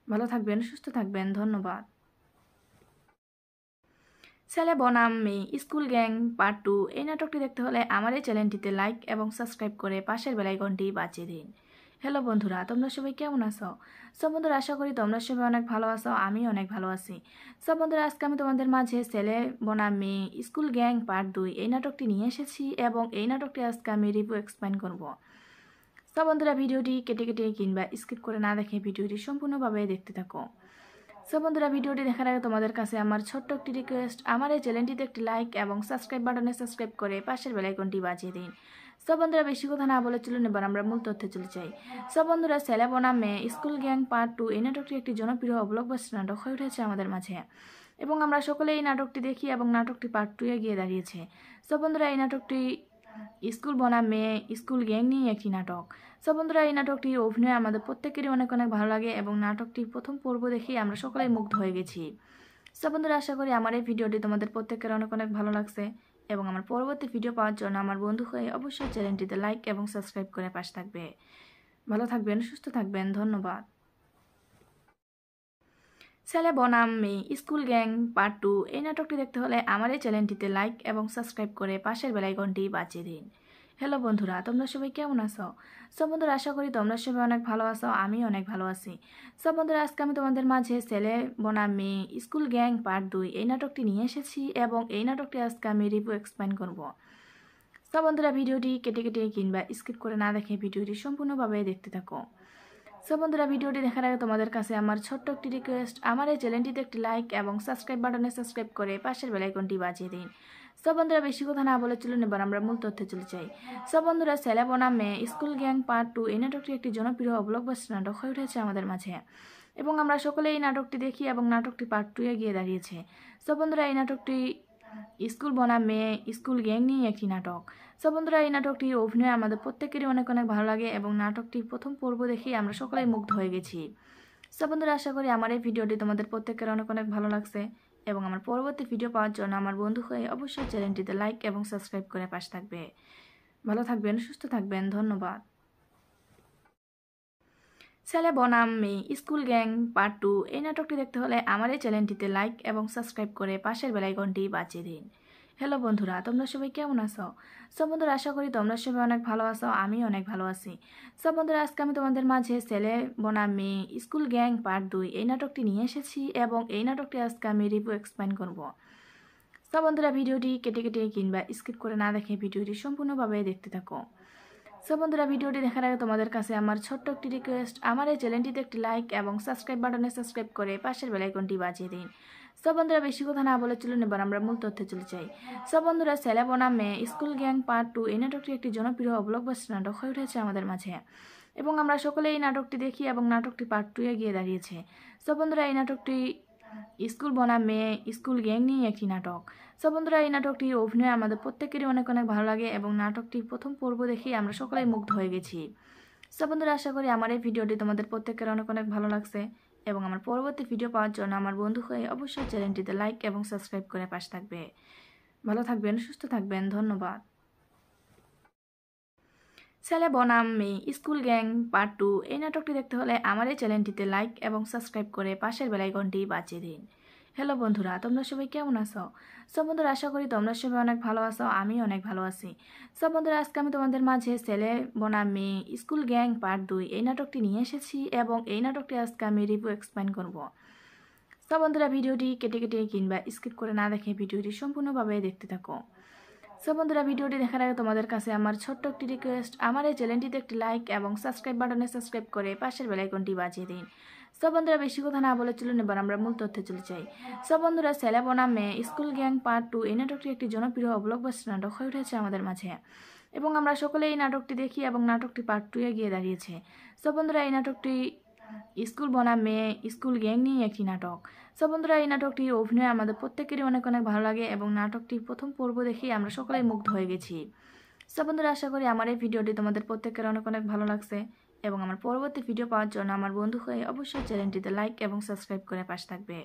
ভালো থাকবেন, সুস্থ থাকবেন, ধন্যবাদ। ছেলে বনাম মেয়ে স্কুল গ্যাং পার্ট 2 এই নাটকটি দেখতে হলে আমার এই চ্যানেলটিতে লাইক এবং সাবস্ক্রাইব করে পাশের বেল আইকনটি বাজিয়ে দিন। হ্যালো বন্ধুরা, তোমরা সবাই কেমন আছো? সব বন্ধুরা, আশা করি তোমরা সবাই অনেক ভালো আছো, আমি অনেক ভালো আছি। সব বন্ধুরা, আজকে আমি তোমাদের মাঝে ছেলে বনাম মেয়ে স্কুল গ্যাং পার্ট 2 এই নাটকটি নিয়ে এসেছি এবং এই নাটকটি আজকে আমি রিভিউ এক্সপ্লেন করব। সব বন্ধুরা, ভিডিওটি কেটে কেটে কিংবা স্কিপ করে না দেখে ভিডিওটি সম্পূর্ণভাবে দেখতে থাকো। সব বন্ধুরা, ভিডিওটি দেখার আগে তোমাদের কাছে আমার ছোট্ট একটি রিকোয়েস্ট, আমার এই চ্যানেলটিতে একটি লাইক এবং সাবস্ক্রাইব বাটনে সাবস্ক্রাইব করে পাশের বেল আইকনটি বাজিয়ে দিন। সব বন্ধুরা, বেশি কথা না বলে চলুন এবার আমরা মূল তথ্যে চলে যাই। সব বন্ধুরা, ছেলে বনাম মেয়ে স্কুল গ্যাং পার্ট 2 এই নাটকটি একটি জনপ্রিয় ব্লকবাস্টার নাটক হয়ে উঠেছে আমাদের মাঝে এবং আমরা সকলে এই নাটকটি দেখি এবং নাটকটি পার্ট 2 এ গিয়ে দাঁড়িয়েছে। সব বন্ধুরা, এই নাটকটি স্কুল বনাম মেয়ে স্কুল গ্যাং নিয়ে একটি নাটক। সব বন্ধুরা, এই নাটকটির অভিনয় আমাদের প্রত্যেকেরই অনেক অনেক ভালো লাগে এবং নাটকটির প্রথম পর্ব দেখেই আমরা সকলেই মুগ্ধ হয়ে গেছি। সব বন্ধুরা, আশা করি আমার এই ভিডিওটি তোমাদের প্রত্যেকের অনেক অনেক ভালো লাগছে এবং আমার পরবর্তী ভিডিও পাওয়ার জন্য আমার বন্ধু হয়ে অবশ্যই চ্যানেলটিতে লাইক এবং সাবস্ক্রাইব করে পাশে থাকবে। ভালো থাকবেন, সুস্থ থাকবেন, ধন্যবাদ। ছেলে বনাম মেয়ে স্কুল গ্যাং পার্ট 2 এই নাটকটি দেখতে হলে আমার এই চ্যানেলটিতে লাইক এবং সাবস্ক্রাইব করে পাশের বেল আইকনটি বাজিয়ে দিন। হ্যালো বন্ধুরা, তোমরা সবাই কেমন আছো? সব বন্ধুরা, আশা করি তোমরা সবাই অনেক ভালো আছো, আমি অনেক ভালো আছি। সব বন্ধুরা, আজকে আমি তোমাদের মাঝে ছেলে বনাম মেয়ে স্কুল গ্যাং পার্ট 2 এই নাটকটি নিয়ে এসেছি এবং এই নাটকটি আজকে আমি রিভিউ এক্সপ্লেন করব। সব বন্ধুরা, ভিডিওটি কেটে কেটে কিংবা স্কিপ করে না দেখে ভিডিওটি সম্পূর্ণভাবে দেখতে থাকো। সব বন্ধুরা, ভিডিওটি দেখার আগে তোমাদের কাছে আমার ছোট্ট একটি রিকোয়েস্ট, আমার এই চ্যানেলটিতে একটি লাইক এবং সাবস্ক্রাইব বাটনে সাবস্ক্রাইব করে পাশের বেল আইকনটি বাজিয়ে দিন। সব বন্ধুরা, বেশি কথা না বলে চলুন এবার আমরা মূল তথ্যে চলে যাই। সব বন্ধুরা, ছেলে বনাম মেয়ে স্কুল গ্যাং পার্ট 2 এই নাটকটি একটি জনপ্রিয় ব্লকবাস্টার নাটক হয়ে উঠেছে আমাদের মাঝে এবং আমরা সকলে এই নাটকটি দেখি এবং নাটকটি পার্ট 2 এ গিয়ে দাঁড়িয়েছে। সব বন্ধুরা, এই নাটকটি স্কুল বনাম মেয়ে স্কুল গ্যাং নিয়ে একটি নাটক। সব বন্ধুরা, এই নাটকটির অভিনয় আমাদের প্রত্যেকেরই অনেক অনেক ভালো লাগে এবং নাটকটির প্রথম পর্ব দেখেই আমরা সকলেই মুগ্ধ হয়ে গেছি। সব বন্ধুরা, আশা করি আমার এই ভিডিওটি তোমাদের প্রত্যেকের অনেক অনেক ভালো লাগছে এবং আমার পরবর্তী ভিডিও পাওয়ার জন্য আমার বন্ধু হয়ে অবশ্যই চ্যানেলটিতে লাইক এবং সাবস্ক্রাইব করে পাশে থাকবে। ভালো থাকবেন, সুস্থ থাকবেন, ধন্যবাদ। ছেলে বনাম মেয়ে স্কুল গ্যাং পার্ট 2 এই নাটকটি দেখতে হলে আমার এই চ্যানেলটিতে লাইক এবং সাবস্ক্রাইব করে পাশের বেল আইকনটি বাজিয়ে দিন। হ্যালো বন্ধুরা, তোমরা সবাই কেমন আছো? সব বন্ধুরা, আশা করি তোমরা সবাই অনেক ভালো আছো, আমি অনেক ভালো আছি। সব বন্ধুরা, আজকে আমি তোমাদের মাঝে ছেলে বনাম মেয়ে স্কুল গ্যাং পার্ট 2 এই নাটকটি নিয়ে এসেছি এবং এই নাটকটি আজকে আমি রিভিউ এক্সপ্লেন করব। সব বন্ধুরা, ভিডিওটি কেটে কেটে কিংবা স্কিপ করে না দেখে ভিডিওটি সম্পূর্ণভাবে দেখতে থাকো। সব বন্ধুরা, ভিডিওটি দেখার আগে তোমাদের কাছে আমার ছোট্ট একটি রিকোয়েস্ট, আমার এই চ্যানেলটিতে একটি লাইক এবং সাবস্ক্রাইব বাটনে সাবস্ক্রাইব করে পাশের বেল আইকনটি বাজিয়ে দিন। সব বন্ধুরা, বেশি কথা না বলে চলুন এবার আমরা মূল তথ্যে চলে যাই। সব বন্ধুরা, ছেলে বনাম মেয়ে স্কুল গ্যাং পার্ট 2 এই নাটকটি একটি জনপ্রিয় ব্লকবাস্টার নাটক হয়ে উঠেছে আমাদের মাঝে এবং আমরা সকলে এই নাটকটি দেখি এবং নাটকটি পার্ট 2 এ গিয়ে দাঁড়িয়েছে। সব বন্ধুরা, এই নাটকটি স্কুল বনাম মেয়ে স্কুল গ্যাং নিয়ে একটি নাটক। সব বন্ধুরা, এই নাটকটি অভিনয় আমাদের প্রত্যেকেরই অনেক অনেক ভালো লাগে এবং নাটকটি প্রথম পর্ব দেখেই আমরা সকলেই মুগ্ধ হয়ে গেছি। সব বন্ধুরা, আশা করি আমার এই ভিডিওটি তোমাদের প্রত্যেকের অনেক অনেক ভালো লাগছে এবং আমার পরবর্তী ভিডিও পাওয়ার জন্য আমার বন্ধু হয়ে অবশ্যই চ্যানেলটিতে লাইক এবং সাবস্ক্রাইব করে পাশে থাকবে। ভালো থাকবেন, সুস্থ থাকবেন, ধন্যবাদ। ছেলে বনাম মেয়ে স্কুল গ্যাং পার্ট 2 এই নাটকটি দেখতে হলে আমার এই চ্যানেলটিতে লাইক এবং সাবস্ক্রাইব করে পাশের বেল আইকনটি বাজিয়ে দিন। হ্যালো বন্ধুরা, তোমরা সবাই কেমন আছো? সব বন্ধুরা, আশা করি তোমরা সবাই অনেক ভালো আছো, আমি অনেক ভালো আছি। সব বন্ধুরা, আজকে আমি তোমাদের মাঝে ছেলে বনাম মেয়ে স্কুল গ্যাং পার্ট 2 এই নাটকটি নিয়ে এসেছি এবং এই নাটকটি আজকে আমি রিভিউ এক্সপ্লেন করব। সব বন্ধুরা, ভিডিওটি কেটে কেটে কিংবা স্কিপ করে না দেখে ভিডিওটি সম্পূর্ণভাবে দেখতে থাকো। সব বন্ধুরা, ভিডিওটি দেখার আগে তোমাদের কাছে আমার ছোট্ট একটি রিকোয়েস্ট, আমার এই চ্যানেলটিতে একটি লাইক এবং সাবস্ক্রাইব বাটনে সাবস্ক্রাইব করে পাশের বেল আইকনটি বাজিয়ে দিন। সব বন্ধুরা, বেশি কথা না বলে চলুন এবার আমরা মূল তথ্যে চলে যাই। সব বন্ধুরা, ছেলে বনাম মেয়ে স্কুল গ্যাং পার্ট 2 এই নাটকটি একটি জনপ্রিয় ব্লকবাস্টার নাটক হয়ে উঠেছে আমাদের মাঝে এবং আমরা সকলে এই নাটকটি দেখি এবং নাটকটি পার্ট 2 এ গিয়ে দাঁড়িয়েছে। সব বন্ধুরা, এই নাটকটি স্কুল বনাম মেয়ে স্কুল গ্যাং নিয়ে একটি নাটক। সব বন্ধুরা, এই নাটকটি অভিনয় আমাদের প্রত্যেকেরই অনেক অনেক ভালো লাগে এবং নাটকটি প্রথম পর্ব দেখেই আমরা সকলেই মুগ্ধ হয়ে গেছি। সব বন্ধুরা, আশা করি আমার এই ভিডিওটি তোমাদের প্রত্যেকের অনেক অনেক ভালো লাগছে এবং আমার পরবর্তী ভিডিও পাওয়ার জন্য আমার বন্ধু হয়ে অবশ্যই চ্যানেলটিতে লাইক এবং সাবস্ক্রাইব করে পাশে থাকবে।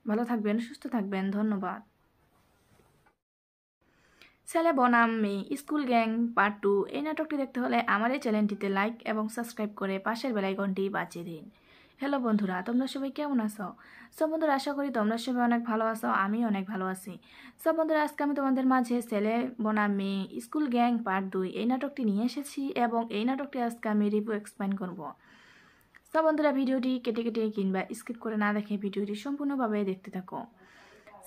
ভালো থাকবেন, সুস্থ থাকবেন, ধন্যবাদ। ছেলে বনাম মেয়ে স্কুল গ্যাং পার্ট 2 এই নাটকটি দেখতে হলে আমার এই চ্যানেলটিতে লাইক এবং সাবস্ক্রাইব করে পাশের বেল আইকনটি বাজিয়ে দিন। হ্যালো বন্ধুরা, তোমরা সবাই কেমন আছো? সব বন্ধুরা, আশা করি তোমরা সবাই অনেক ভালো আছো, আমি অনেক ভালো আছি। সব বন্ধুরা, আজকে আমি তোমাদের মাঝে ছেলে বনাম মেয়ে স্কুল গ্যাং পার্ট 2 এই নাটকটি নিয়ে এসেছি এবং এই নাটকটি আজকে আমি রিভিউ এক্সপ্লেন করব। সব বন্ধুরা, ভিডিওটি কেটে কেটে কিংবা স্কিপ করে না দেখে ভিডিওটি সম্পূর্ণভাবে দেখতে থাকো।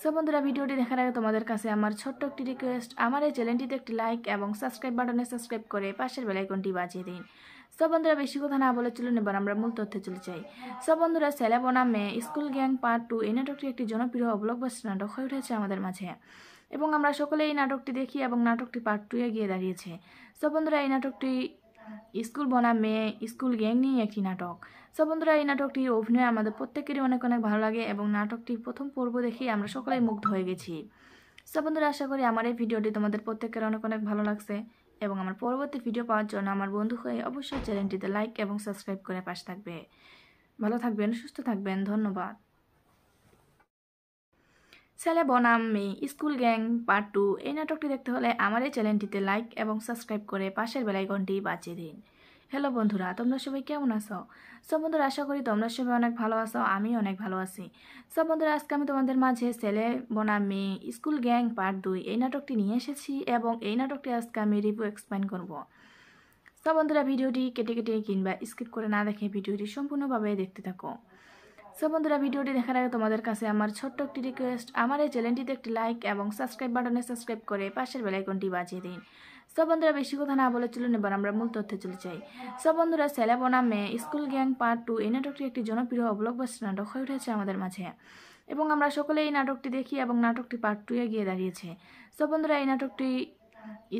সব বন্ধুরা, ভিডিওটি দেখার আগে তোমাদের কাছে আমার ছোট্ট একটি রিকোয়েস্ট, আমার এই চ্যানেলটিতে একটি লাইক এবং সাবস্ক্রাইব বাটনে সাবস্ক্রাইব করে পাশের বেল আইকনটি বাজিয়ে দিন। সব বন্ধুরা, বেশি কথা না বলে চলুন এবার আমরা মূল তথ্যে চলে যাই। সব বন্ধুরা, ছেলে বনাম মেয়ে স্কুল গ্যাং পার্ট 2 এই নাটকটি একটি জনপ্রিয় ব্লকবাস্টার নাটক হয়ে উঠেছে আমাদের মাঝে এবং আমরা সকলে এই নাটকটি দেখি এবং নাটকটি পার্ট 2 এ গিয়ে দাঁড়িয়েছে। সব বন্ধুরা, এই নাটকটি স্কুল বনাম মেয়ে স্কুল গ্যাং নিয়ে একটি নাটক। সব বন্ধুরা, এই নাটকটি অভিনয় আমাদের প্রত্যেকেরই অনেক অনেক ভালো লাগে এবং নাটকটি প্রথম পর্ব দেখেই আমরা সকলেই মুগ্ধ হয়ে গেছি। সব বন্ধুরা, আশা করি আমার এই ভিডিওটি তোমাদের প্রত্যেকের অনেক অনেক ভালো লাগছে এবং আমার পরবর্তী ভিডিও পাওয়ার জন্য আমার বন্ধু হয়ে অবশ্যই চ্যানেলটিতে লাইক এবং সাবস্ক্রাইব করে পাশে থাকবে। ভালো থাকবেন, সুস্থ থাকবেন, ধন্যবাদ। ছেলে বনাম মেয়ে স্কুল গ্যাং পার্ট 2 এই নাটকটি দেখতে হলে আমার এই চ্যানেলটিতে লাইক এবং সাবস্ক্রাইব করে পাশের বেল আইকনটি বাজিয়ে দিন। হ্যালো বন্ধুরা, তোমরা সবাই কেমন আছো? সব বন্ধুরা, আশা করি তোমরা সবাই অনেক ভালো আছো, আমি অনেক ভালো আছি। সব বন্ধুরা, আজকে আমি তোমাদের মাঝে ছেলে বনাম মেয়ে স্কুল গ্যাং পার্ট 2 এই নাটকটি নিয়ে এসেছি এবং এই নাটকটি আজকে আমি রিভিউ এক্সপ্লেন করব। সব বন্ধুরা, ভিডিওটি কেটে কেটে কিংবা স্কিপ করে না দেখে ভিডিওটি সম্পূর্ণভাবে দেখতে থাকো। সব বন্ধুরা, ভিডিওটি দেখার আগে তোমাদের কাছে আমার ছোট্ট একটি রিকোয়েস্ট, আমার এই চ্যানেলটিতে একটি লাইক এবং সাবস্ক্রাইব বাটনে সাবস্ক্রাইব করে পাশের বেল আইকনটি বাজিয়ে দিন। সব বন্ধুরা, বেশি কথা না বলে চলুন এবার আমরা মূল তথ্যে চলে যাই। সব বন্ধুরা, ছেলে বনাম মেয়ে স্কুল গ্যাং পার্ট 2 এই নাটকটি একটি জনপ্রিয় ব্লকবাস্টার নাটক হয়ে উঠেছে আমাদের মাঝে এবং আমরা সকলে এই নাটকটি দেখি এবং নাটকটি পার্ট 2 এ গিয়ে দাঁড়িয়েছে। সব বন্ধুরা, এই নাটকটি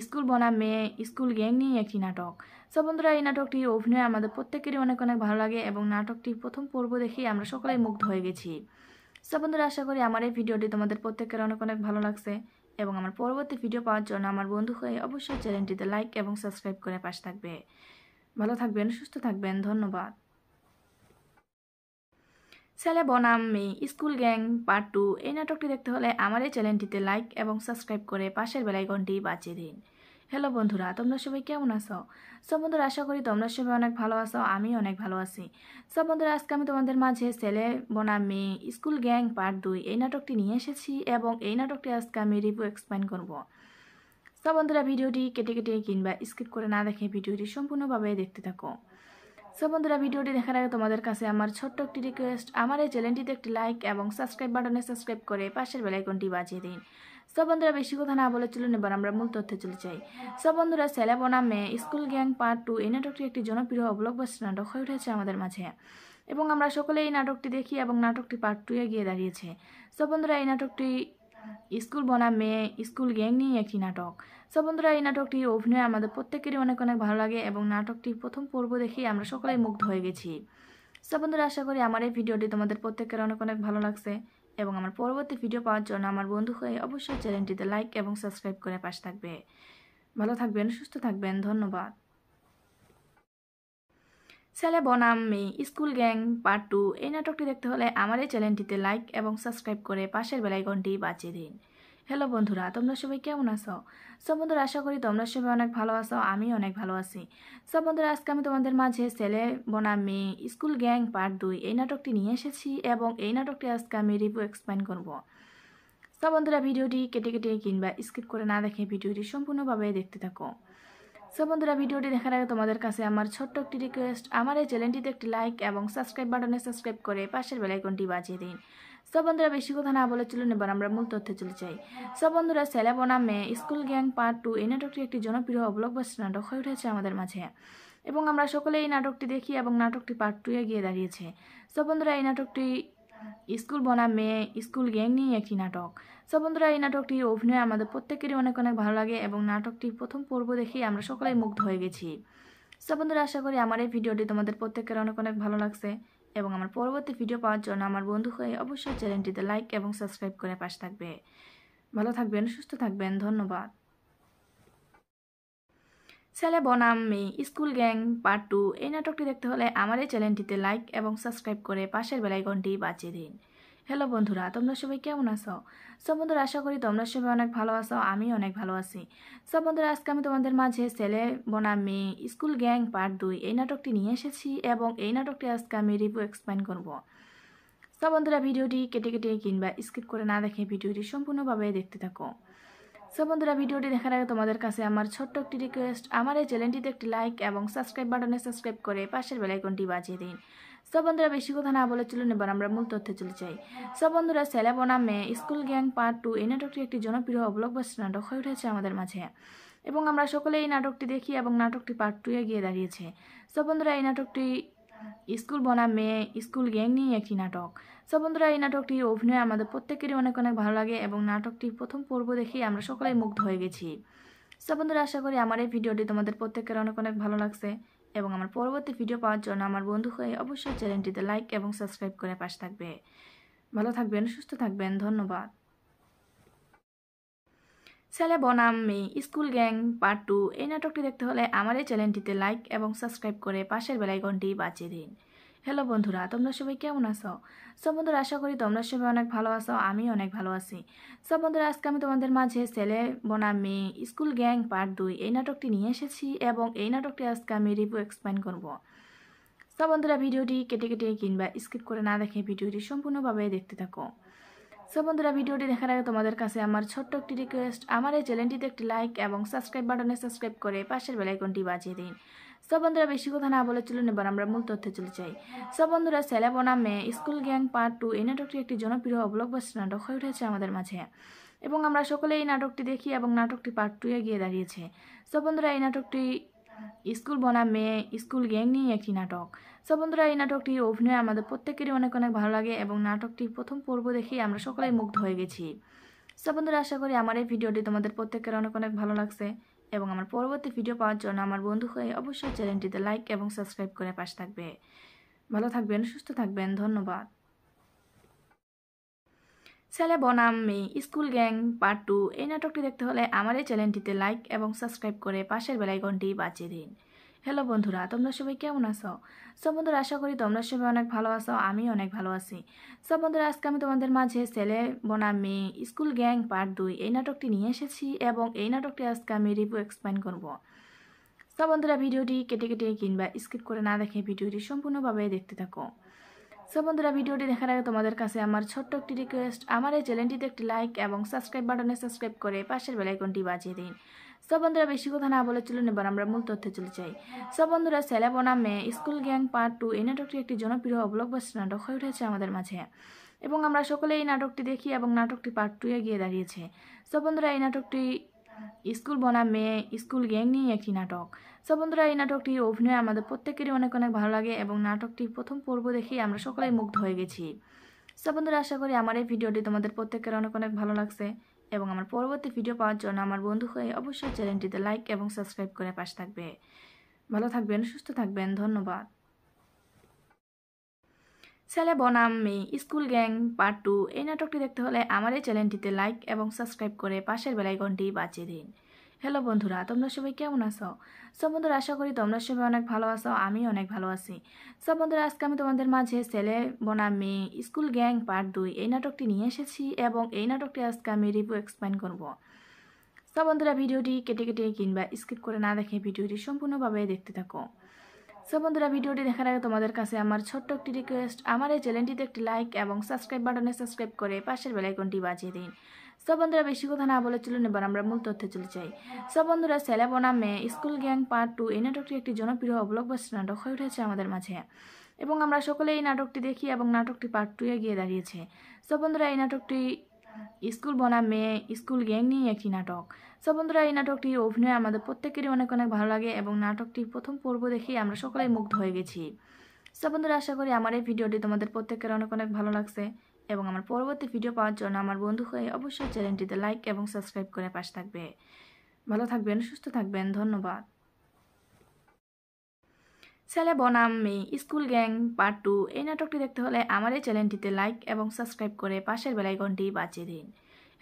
স্কুল বনাম মেয়ে স্কুল গ্যাং নিয়ে একটি নাটক। সব বন্ধুরা, এই নাটকটি অভিনয় আমাদের প্রত্যেকেরই অনেক অনেক ভালো লাগে এবং নাটকটি প্রথম পর্ব দেখেই আমরা সকলেই মুগ্ধ হয়ে গেছি। সব বন্ধুরা, আশা করি আমার এই ভিডিওটি তোমাদের প্রত্যেকের অনেক অনেক ভালো লাগছে এবং আমার পরবর্তী ভিডিও পাওয়ার জন্য আমার বন্ধু হয়ে অবশ্যই চ্যানেলটিতে লাইক এবং সাবস্ক্রাইব করে পাশে থাকবে। ভালো থাকবেন, সুস্থ থাকবেন, ধন্যবাদ। ছেলে বনাম মেয়ে স্কুল গ্যাং পার্ট 2 এই নাটকটি দেখতে হলে আমার এই চ্যানেলটিতে লাইক এবং সাবস্ক্রাইব করে পাশের বেল আইকনটি বাজিয়ে দিন। হ্যালো বন্ধুরা, তোমরা সবাই কেমন আছো? সব বন্ধুরা, আশা করি তোমরা সবাই অনেক ভালো আছো, আমি অনেক ভালো আছি। সব বন্ধুরা, আজকে আমি তোমাদের মাঝে ছেলে বনাম মেয়ে স্কুল গ্যাং পার্ট 2 এই নাটকটি নিয়ে এসেছি এবং এই নাটকটি আজকে আমি রিভিউ এক্সপ্লেন করব। সব বন্ধুরা, ভিডিওটি কেটে কেটে কিংবা স্কিপ করে না দেখে ভিডিওটি সম্পূর্ণভাবে দেখতে থাকো। সব বন্ধুরা, ভিডিওটি দেখার আগে তোমাদের কাছে আমার ছোট্ট একটি রিকোয়েস্ট, আমার এই চ্যানেলটিতে একটি লাইক এবং সাবস্ক্রাইব বাটনে সাবস্ক্রাইব করে পাশের বেল আইকনটি বাজিয়ে দিন। সব বন্ধুরা, বেশি কথা না বলে চলুন এবার আমরা মূল তথ্যে চলে যাই। সব বন্ধুরা, ছেলে বনাম মেয়ে স্কুল গ্যাং পার্ট 2 এই নাটকটি একটি জনপ্রিয় ব্লকবাস্টার নাটক হয়ে উঠেছে আমাদের মাঝে এবং আমরা সকলে এই নাটকটি দেখি এবং নাটকটি পার্ট 2 এ গিয়ে দাঁড়িয়েছে। সব বন্ধুরা, এই নাটকটি স্কুল বনাম মেয়ে স্কুল গ্যাং নিয়ে একটি নাটক। সব বন্ধুরা, এই নাটকটি অভিনয় আমাদের প্রত্যেকেরই অনেক অনেক ভালো লাগে এবং নাটকটির প্রথম পর্ব দেখে আমরা সকলেই মুগ্ধ হয়ে গেছি। সব বন্ধুরা, আশা করি আমার এই ভিডিওটি তোমাদের প্রত্যেকের অনেক অনেক ভালো লাগছে এবং আমার পরবর্তী ভিডিও পাওয়ার জন্য আমার বন্ধু হয়ে অবশ্যই চ্যানেলটিতে লাইক এবং সাবস্ক্রাইব করে পাশে থাকবে। ভালো থাকবেন, সুস্থ থাকবেন, ধন্যবাদ। ছেলে বনাম মেয়ে স্কুল গ্যাং পার্ট 2 এই নাটকটি দেখতে হলে আমার এই চ্যানেলটিতে লাইক এবং সাবস্ক্রাইব করে পাশের বেল আইকনটি বাজিয়ে দিন। হ্যালো বন্ধুরা, তোমরা সবাই কেমন আছো? সব বন্ধুরা, আশা করি তোমরা সবাই অনেক ভালো আছো, আমি অনেক ভালো আছি। সব বন্ধুরা, আজকে আমি তোমাদের মাঝে ছেলে বনাম মেয়ে স্কুল গ্যাং পার্ট 2 এই নাটকটি নিয়ে এসেছি এবং এই নাটকটি আজকে আমি রিভিউ এক্সপ্লেন করব। সব বন্ধুরা, ভিডিওটি কেটে কেটে কিংবা স্কিপ করে না দেখে ভিডিওটি সম্পূর্ণভাবে দেখতে থাকো। সব বন্ধুরা, ভিডিওটি দেখার আগে তোমাদের কাছে আমার ছোট্ট একটি রিকোয়েস্ট, আমার এই চ্যানেলটিতে একটি লাইক এবং সাবস্ক্রাইব বাটনে সাবস্ক্রাইব করে পাশের বেল আইকনটি বাজিয়ে দিন। সব বন্ধুরা, বেশি কথা না বলে চলুন এবার আমরা মূল তথ্যে চলে যাই। সব বন্ধুরা, ছেলে বনাম মেয়ে স্কুল গ্যাং পার্ট 2 এই নাটকটি একটি জনপ্রিয় ব্লকবাস্টার নাটক হয়ে উঠেছে আমাদের মাঝে এবং আমরা সকলে এই নাটকটি দেখি এবং নাটকটি পার্ট 2 এ গিয়ে দাঁড়িয়েছে। সব বন্ধুরা, এই নাটকটি স্কুল বনাম মেয়ে স্কুল গ্যাং নিয়ে একটি নাটক। সব বন্ধুরা, এই নাটকটি অভিনয় আমাদের প্রত্যেকেরই অনেক অনেক ভালো লাগে এবং নাটকটির প্রথম পর্ব দেখেই আমরা সকলেই মুগ্ধ হয়ে গেছি। সব বন্ধুরা, আশা করি আমার এই ভিডিওটি তোমাদের প্রত্যেকের অনেক অনেক ভালো লাগছে এবং আমার পরবর্তী ভিডিও পাওয়ার জন্য আমার বন্ধু হয়ে অবশ্যই চ্যানেলটিতে লাইক এবং সাবস্ক্রাইব করে পাশে থাকবে। ভালো থাকবেন, সুস্থ থাকবেন, ধন্যবাদ। ছেলে বনাম মেয়ে স্কুল গ্যাং পার্ট 2 এই নাটকটি দেখতে হলে আমার এই চ্যানেলটিতে লাইক এবং সাবস্ক্রাইব করে পাশের বেল আইকনটি বাজিয়ে দিন। হ্যালো বন্ধুরা, তোমরা সবাই কেমন আছো? সব বন্ধুরা, আশা করি তোমরা সবাই অনেক ভালো আছো, আমি অনেক ভালো আছি। সব বন্ধুরা, আজকে আমি তোমাদের মাঝে ছেলে বনাম মেয়ে স্কুল গ্যাং পার্ট 2 এই নাটকটি নিয়ে এসেছি এবং এই নাটকটি আজকে আমি রিভিউ এক্সপ্লেন করব। সব বন্ধুরা, ভিডিওটি কেটে কেটে কিংবা স্কিপ করে না দেখে ভিডিওটি সম্পূর্ণভাবে দেখতে থাকো। সব বন্ধুরা, ভিডিওটি দেখার আগে তোমাদের কাছে আমার ছোট্ট একটি রিকোয়েস্ট, আমার এই চ্যানেলটিতে একটি লাইক এবং সাবস্ক্রাইব বাটনে সাবস্ক্রাইব করে পাশের বেল আইকনটি বাজিয়ে দিন। সব বন্ধুরা, বেশি কথা না বলে চলুন এবার আমরা মূল তথ্যে চলে যাই। সব বন্ধুরা, ছেলে বনাম মেয়ে স্কুল গ্যাং পার্ট 2 এই নাটকটি একটি জনপ্রিয় ব্লকবাস্টার নাটক হয়ে উঠেছে আমাদের মাঝে এবং আমরা সকলে এই নাটকটি দেখি এবং নাটকটি পার্ট 2 এ গিয়ে দাঁড়িয়েছে। সব বন্ধুরা, এই নাটকটি স্কুল বনাম মেয়ে স্কুল গ্যাং নিয়ে একটি নাটক। সব বন্ধুরা, এই নাটকটি অভিনয় আমাদের প্রত্যেকেরই অনেক অনেক ভালো লাগে এবং নাটকটির প্রথম পর্ব দেখেই আমরা সকলেই মুগ্ধ হয়ে গেছি। সব বন্ধুরা, আশা করি আমার এই ভিডিওটি তোমাদের প্রত্যেকের অনেক অনেক ভালো লাগছে এবং আমার পরবর্তী ভিডিও পাওয়ার জন্য আমার বন্ধু হয়ে অবশ্যই চ্যানেলটিতে লাইক এবং সাবস্ক্রাইব করে পাশে থাকবে। ভালো থাকবেন, সুস্থ থাকবেন, ধন্যবাদ। ছেলে বনাম মেয়ে স্কুল গ্যাং পার্ট 2 এই নাটকটি দেখতে হলে আমার এই চ্যানেলটিতে লাইক এবং সাবস্ক্রাইব করে পাশের বেল আইকনটি বাজিয়ে দিন। হ্যালো বন্ধুরা, তোমরা সবাই কেমন আছো? সব বন্ধুরা, আশা করি তোমরা সবাই অনেক ভালো আছো, আমি অনেক ভালো আছি। সব বন্ধুরা, আজকে আমি তোমাদের মাঝে ছেলে বনাম মেয়ে স্কুল গ্যাং পার্ট 2 এই নাটকটি নিয়ে এসেছি এবং এই নাটকটি আজকে আমি রিভিউ এক্সপ্লেন করব। সব বন্ধুরা, ভিডিওটি কেটে কেটে কিংবা স্কিপ করে না দেখে ভিডিওটি সম্পূর্ণভাবে দেখতে থাকো। সব বন্ধুরা, ভিডিওটি দেখার আগে তোমাদের কাছে আমার ছোট্ট একটি রিকোয়েস্ট, আমার এই চ্যানেলটিতে একটি লাইক এবং সাবস্ক্রাইব বাটনে সাবস্ক্রাইব করে পাশের বেল আইকনটি বাজিয়ে দিন। সব বন্ধুরা, বেশি কথা না বলে চলুন এবার আমরা মূল তথ্যে চলে যাই। সব বন্ধুরা, ছেলে বনাম মেয়ে স্কুল গ্যাং পার্ট 2 এই নাটকটি একটি জনপ্রিয় ব্লকবাস্টার নাটক হয়ে উঠেছে আমাদের মাঝে এবং আমরা সকলে এই নাটকটি দেখি এবং নাটকটি পার্ট 2 এ গিয়ে দাঁড়িয়েছে। সব বন্ধুরা, এই নাটকটি স্কুল বনাম মেয়ে স্কুল গ্যাং নিয়ে একটি নাটক। সব বন্ধুরা, এই নাটকটি অভিনয় আমাদের প্রত্যেকেরই অনেক অনেক ভালো লাগে এবং নাটকটির প্রথম পর্ব দেখেই আমরা সকলেই মুগ্ধ হয়ে গেছি। সব বন্ধুরা, আশা করি আমার এই ভিডিওটি তোমাদের প্রত্যেকের অনেক অনেক ভালো লাগছে এবং আমার পরবর্তী ভিডিও পাওয়ার জন্য আমার বন্ধু হয়ে অবশ্যই চ্যানেলটিতে লাইক এবং সাবস্ক্রাইব করে পাশে থাকবে। ভালো থাকবেন, সুস্থ থাকবেন, ধন্যবাদ। ছেলে বনাম মেয়ে স্কুল গ্যাং পার্ট 2 এই নাটকটি দেখতে হলে আমার এই চ্যানেলটিতে লাইক এবং সাবস্ক্রাইব করে পাশের বেল আইকনটি বাজিয়ে দিন। হ্যালো বন্ধুরা, তোমরা সবাই কেমন আছো? সব বন্ধুরা, আশা করি তোমরা সবাই অনেক ভালো আছো, আমি অনেক ভালো আছি। সব বন্ধুরা, আজকে আমি তোমাদের মাঝে ছেলে বনাম মেয়ে স্কুল গ্যাং পার্ট 2 এই নাটকটি নিয়ে এসেছি এবং এই নাটকটি আজকে আমি রিভিউ এক্সপ্লেন করব। সব বন্ধুরা, ভিডিওটি কেটে কেটে কিংবা স্কিপ করে না দেখে ভিডিওটি সম্পূর্ণভাবে দেখতে থাকো। সব বন্ধুরা, ভিডিওটি দেখার আগে তোমাদের কাছে আমার ছোট্ট একটি রিকোয়েস্ট, আমার এই চ্যানেলটিতে একটি লাইক এবং সাবস্ক্রাইব বাটনে সাবস্ক্রাইব করে পাশের বেল আইকনটি বাজিয়ে দিন। সব বন্ধুরা, বেশি কথা না বলে চলুন এবার আমরা মূল তথ্যে চলে যাই। সব বন্ধুরা, ছেলে বনাম মেয়ে স্কুল গ্যাং পার্ট 2 এই নাটকটি একটি জনপ্রিয় ব্লকবাস্টার নাটক হয়ে উঠেছে আমাদের মাঝে এবং আমরা সকলে এই নাটকটি দেখি এবং নাটকটি পার্ট 2 এ গিয়ে দাঁড়িয়েছে। সব বন্ধুরা, এই নাটকটি স্কুল বনাম মেয়ে স্কুল গ্যাং নিয়ে একটি নাটক। সব বন্ধুরা, এই নাটকটির অভিনয় আমাদের প্রত্যেকেরই অনেক অনেক ভালো লাগে এবং নাটকটির প্রথম পর্ব দেখেই আমরা সকলেই মুগ্ধ হয়ে গেছি। সব বন্ধুরা, আশা করি আমার এই ভিডিওটি তোমাদের প্রত্যেকের অনেক অনেক ভালো লাগছে এবং আমার পরবর্তী ভিডিও পাওয়ার জন্য আমার বন্ধু হয়ে অবশ্যই চ্যানেলটিতে লাইক এবং সাবস্ক্রাইব করে পাশে থাকবে। ভালো থাকবেন, সুস্থ থাকবেন, ধন্যবাদ। ছেলে বনাম মেয়ে স্কুল গ্যাং পার্ট 2 এই নাটকটি দেখতে হলে আমার এই চ্যানেলটিতে লাইক এবং সাবস্ক্রাইব করে পাশের বেল আইকনটি বাজিয়ে দিন। হ্যালো বন্ধুরা, তোমরা সবাই কেমন আছো? সব বন্ধুরা, আশা করি তোমরা সবাই অনেক ভালো আছো, আমি অনেক ভালো আছি। সব বন্ধুরা, আজকে আমি তোমাদের মাঝে ছেলে বনাম মেয়ে স্কুল গ্যাং পার্ট 2 এই নাটকটি নিয়ে এসেছি এবং এই নাটকটি আজকে আমি রিভিউ এক্সপ্লেন করব। সব বন্ধুরা, ভিডিওটি কেটে কেটে কিংবা স্কিপ করে না দেখে ভিডিওটি সম্পূর্ণভাবে দেখতে থাকো। সব বন্ধুরা, ভিডিওটি দেখার আগে তোমাদের কাছে আমার ছোট্ট একটি রিকোয়েস্ট, আমার এই চ্যানেলটিতে একটি লাইক এবং সাবস্ক্রাইব বাটনে সাবস্ক্রাইব করে পাশের বেল আইকনটি বাজিয়ে দিন। সব বন্ধুরা, বেশি কথা না বলে চলুন এবার আমরা মূল তথ্যে চলে যাই। সব বন্ধুরা, ছেলে বনাম মেয়ে স্কুল গ্যাং পার্ট 2 এই নাটকটি একটি জনপ্রিয় ব্লকবাস্টার নাটক হয়ে উঠেছে আমাদের মাঝে এবং আমরা সকলে এই নাটকটি দেখি এবং নাটকটি পার্ট 2 এ গিয়ে দাঁড়িয়েছে। সব বন্ধুরা, এই নাটকটি স্কুল বনাম মেয়ে স্কুল গ্যাং নিয়ে একটি নাটক। সব বন্ধুরা, এই নাটকটির অভিনয় আমাদের প্রত্যেকেরই অনেক অনেক ভালো লাগে এবং নাটকটির প্রথম পর্ব দেখেই আমরা সকলেই মুগ্ধ হয়ে গেছি। সব বন্ধুরা, আশা করি আমার এই ভিডিওটি তোমাদের প্রত্যেকের অনেক অনেক ভালো লাগছে এবং আমার পরবর্তী ভিডিও পাওয়ার জন্য আমার বন্ধু হয়ে অবশ্যই চ্যানেলটিতে লাইক এবং সাবস্ক্রাইব করে পাশে থাকবে। ভালো থাকবেন, সুস্থ থাকবেন, ধন্যবাদ। ছেলে বনাম মেয়ে স্কুল গ্যাং পার্ট 2 এই নাটকটি দেখতে হলে আমার এই চ্যানেলটিতে লাইক এবং সাবস্ক্রাইব করে পাশের বেল আইকনটি বাজিয়ে দিন।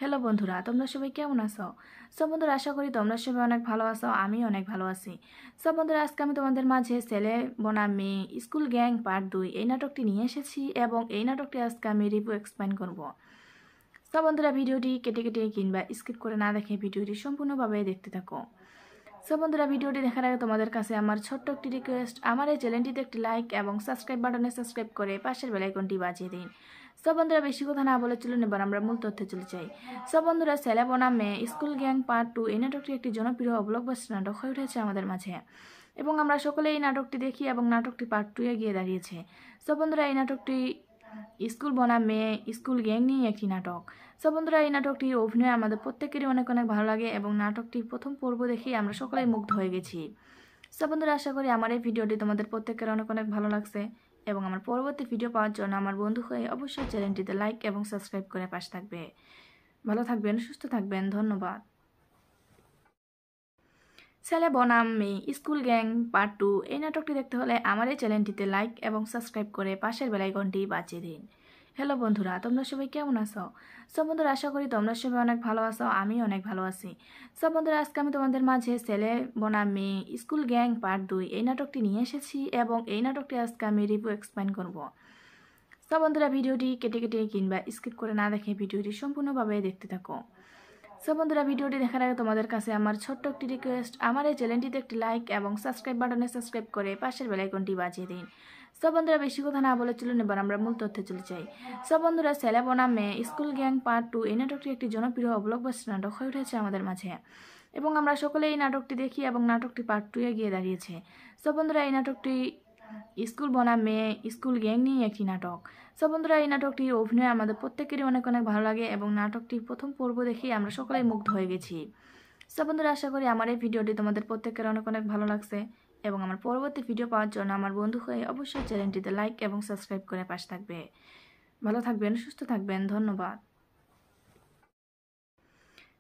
হ্যালো বন্ধুরা, তোমরা সবাই কেমন আছো? সব বন্ধুরা, আশা করি তোমরা সবাই অনেক ভালো আছো, আমি অনেক ভালো আছি। সব বন্ধুরা, আজকে আমি তোমাদের মাঝে ছেলে বনাম মেয়ে স্কুল গ্যাং পার্ট 2 এই নাটকটি নিয়ে এসেছি এবং এই নাটকটি আজকে আমি রিভিউ এক্সপ্লেন করব। সব বন্ধুরা, ভিডিওটি কেটে কেটে কিংবা স্কিপ করে না দেখে ভিডিওটি সম্পূর্ণভাবে দেখতে থাকো। সব বন্ধুরা, ভিডিওটি দেখার আগে তোমাদের কাছে আমার ছোট্ট একটি রিকোয়েস্ট, আমার এই চ্যানেলটিতে একটি লাইক এবং সাবস্ক্রাইব বাটনে সাবস্ক্রাইব করে পাশের বেল আইকনটি বাজিয়ে দিন। সব বন্ধুরা, বেশি কথা না বলে চলুন এবার আমরা মূল তথ্যে চলে যাই। সব বন্ধুরা, ছেলে বনাম মেয়ে স্কুল গ্যাং পার্ট 2 এই নাটকটি একটি জনপ্রিয় ব্লকবাস্টার নাটক হয়ে উঠেছে আমাদের মাঝে এবং আমরা সকলে এই নাটকটি দেখি এবং নাটকটি পার্ট 2 এ গিয়ে দাঁড়িয়েছে। সব বন্ধুরা, এই নাটকটি স্কুল বনাম মেয়ে স্কুল গ্যাং নিয়ে একটি নাটক। সব বন্ধুরা, এই নাটকটির অভিনয় আমাদের প্রত্যেকেরই অনেক অনেক ভালো লাগে এবং নাটকটির প্রথম পর্ব দেখেই আমরা সকলেই মুগ্ধ হয়ে গেছি। সব বন্ধুরা, আশা করি আমার এই ভিডিওটি তোমাদের প্রত্যেকের অনেক অনেক ভালো লাগছে এবং আমার পরবর্তী ভিডিও পাওয়ার জন্য আমার বন্ধু হয়ে অবশ্যই চ্যানেলটিতে লাইক এবং সাবস্ক্রাইব করে পাশে থাকবে। ভালো থাকবেন, সুস্থ থাকবেন, ধন্যবাদ। ছেলে বনাম মেয়ে স্কুল গ্যাং পার্ট 2 এই নাটকটি দেখতে হলে আমার এই চ্যানেলটিতে লাইক এবং সাবস্ক্রাইব করে পাশের বেল আইকনটি বাজিয়ে দিন। হ্যালো বন্ধুরা, তোমরা সবাই কেমন আছো? সব বন্ধুরা, আশা করি তোমরা সবাই অনেক ভালো আছো, আমি অনেক ভালো আছি। সব বন্ধুরা, আজকে আমি তোমাদের মাঝে ছেলে বনাম মেয়ে স্কুল গ্যাং পার্ট 2 এই নাটকটি নিয়ে এসেছি এবং এই নাটকটি আজকে আমি রিভিউ এক্সপ্লেন করব। সব বন্ধুরা, ভিডিওটি কেটে কেটে কিংবা স্কিপ করে না দেখে ভিডিওটি সম্পূর্ণভাবে দেখতে থাকো। সব বন্ধুরা, ভিডিওটি দেখার আগে তোমাদের কাছে আমার ছোট্ট একটি রিকোয়েস্ট, আমার এই চ্যানেলটিতে একটি লাইক এবং সাবস্ক্রাইব বাটনে সাবস্ক্রাইব করে পাশের বেল আইকনটি বাজিয়ে দিন। সব বন্ধুরা, বেশি কথা না বলে চলুন এবার আমরা মূল তথ্যে চলে যাই। সব বন্ধুরা, ছেলে বনাম মেয়ে স্কুল গ্যাং পার্ট 2 এই নাটকটি একটি জনপ্রিয় ব্লকবাস্টার নাটক হয়ে উঠেছে আমাদের মাঝে এবং আমরা সকলে এই নাটকটি দেখি এবং নাটকটি পার্ট 2 এ গিয়ে দাঁড়িয়েছে। সব বন্ধুরা, এই নাটকটি স্কুল বনাম মেয়ে স্কুল গ্যাং নিয়ে একটি নাটক। সব বন্ধুরা, এই নাটকটির অভিনয় আমাদের প্রত্যেকেরই অনেক অনেক ভালো লাগে এবং নাটকটির প্রথম পর্ব দেখেই আমরা সকলেই মুগ্ধ হয়ে গেছি। সব বন্ধুরা, আশা করি আমার এই ভিডিওটি তোমাদের প্রত্যেকের অনেক অনেক ভালো লাগছে এবং আমার পরবর্তী ভিডিও পাওয়ার জন্য আমার বন্ধু হয়ে অবশ্যই চ্যানেলটিতে লাইক এবং সাবস্ক্রাইব করে পাশে থাকবে। ভালো থাকবেন, সুস্থ থাকবেন, ধন্যবাদ।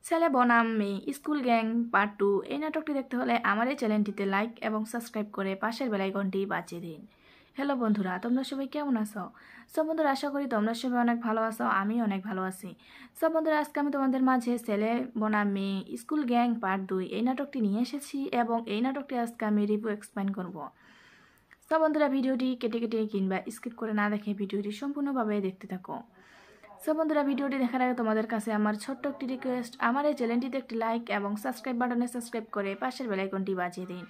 ছেলে বনাম মেয়ে স্কুল গ্যাং পার্ট 2 এই নাটকটি দেখতে হলে আমার এই চ্যানেলটিতে লাইক এবং সাবস্ক্রাইব করে পাশের বেল আইকনটি বাজিয়ে দিন। হ্যালো বন্ধুরা, তোমরা সবাই কেমন আছো? সব বন্ধুরা, আশা করি তোমরা সবাই অনেক ভালো আছো, আমি অনেক ভালো আছি। সব বন্ধুরা, আজকে আমি তোমাদের মাঝে ছেলে বনাম মেয়ে স্কুল গ্যাং পার্ট 2 এই নাটকটি নিয়ে এসেছি এবং এই নাটকটি আজকে আমি রিভিউ এক্সপ্লেন করব। সব বন্ধুরা, ভিডিওটি কেটে কেটে কিংবা স্কিপ করে না দেখে ভিডিওটি সম্পূর্ণভাবে দেখতে থাকো। সব বন্ধুরা, ভিডিওটি দেখার আগে তোমাদের কাছে আমার ছোট্ট একটি রিকোয়েস্ট, আমার এই চ্যানেলটিতে একটি লাইক এবং সাবস্ক্রাইব বাটনে সাবস্ক্রাইব করে পাশের বেল আইকনটি বাজিয়ে দিন।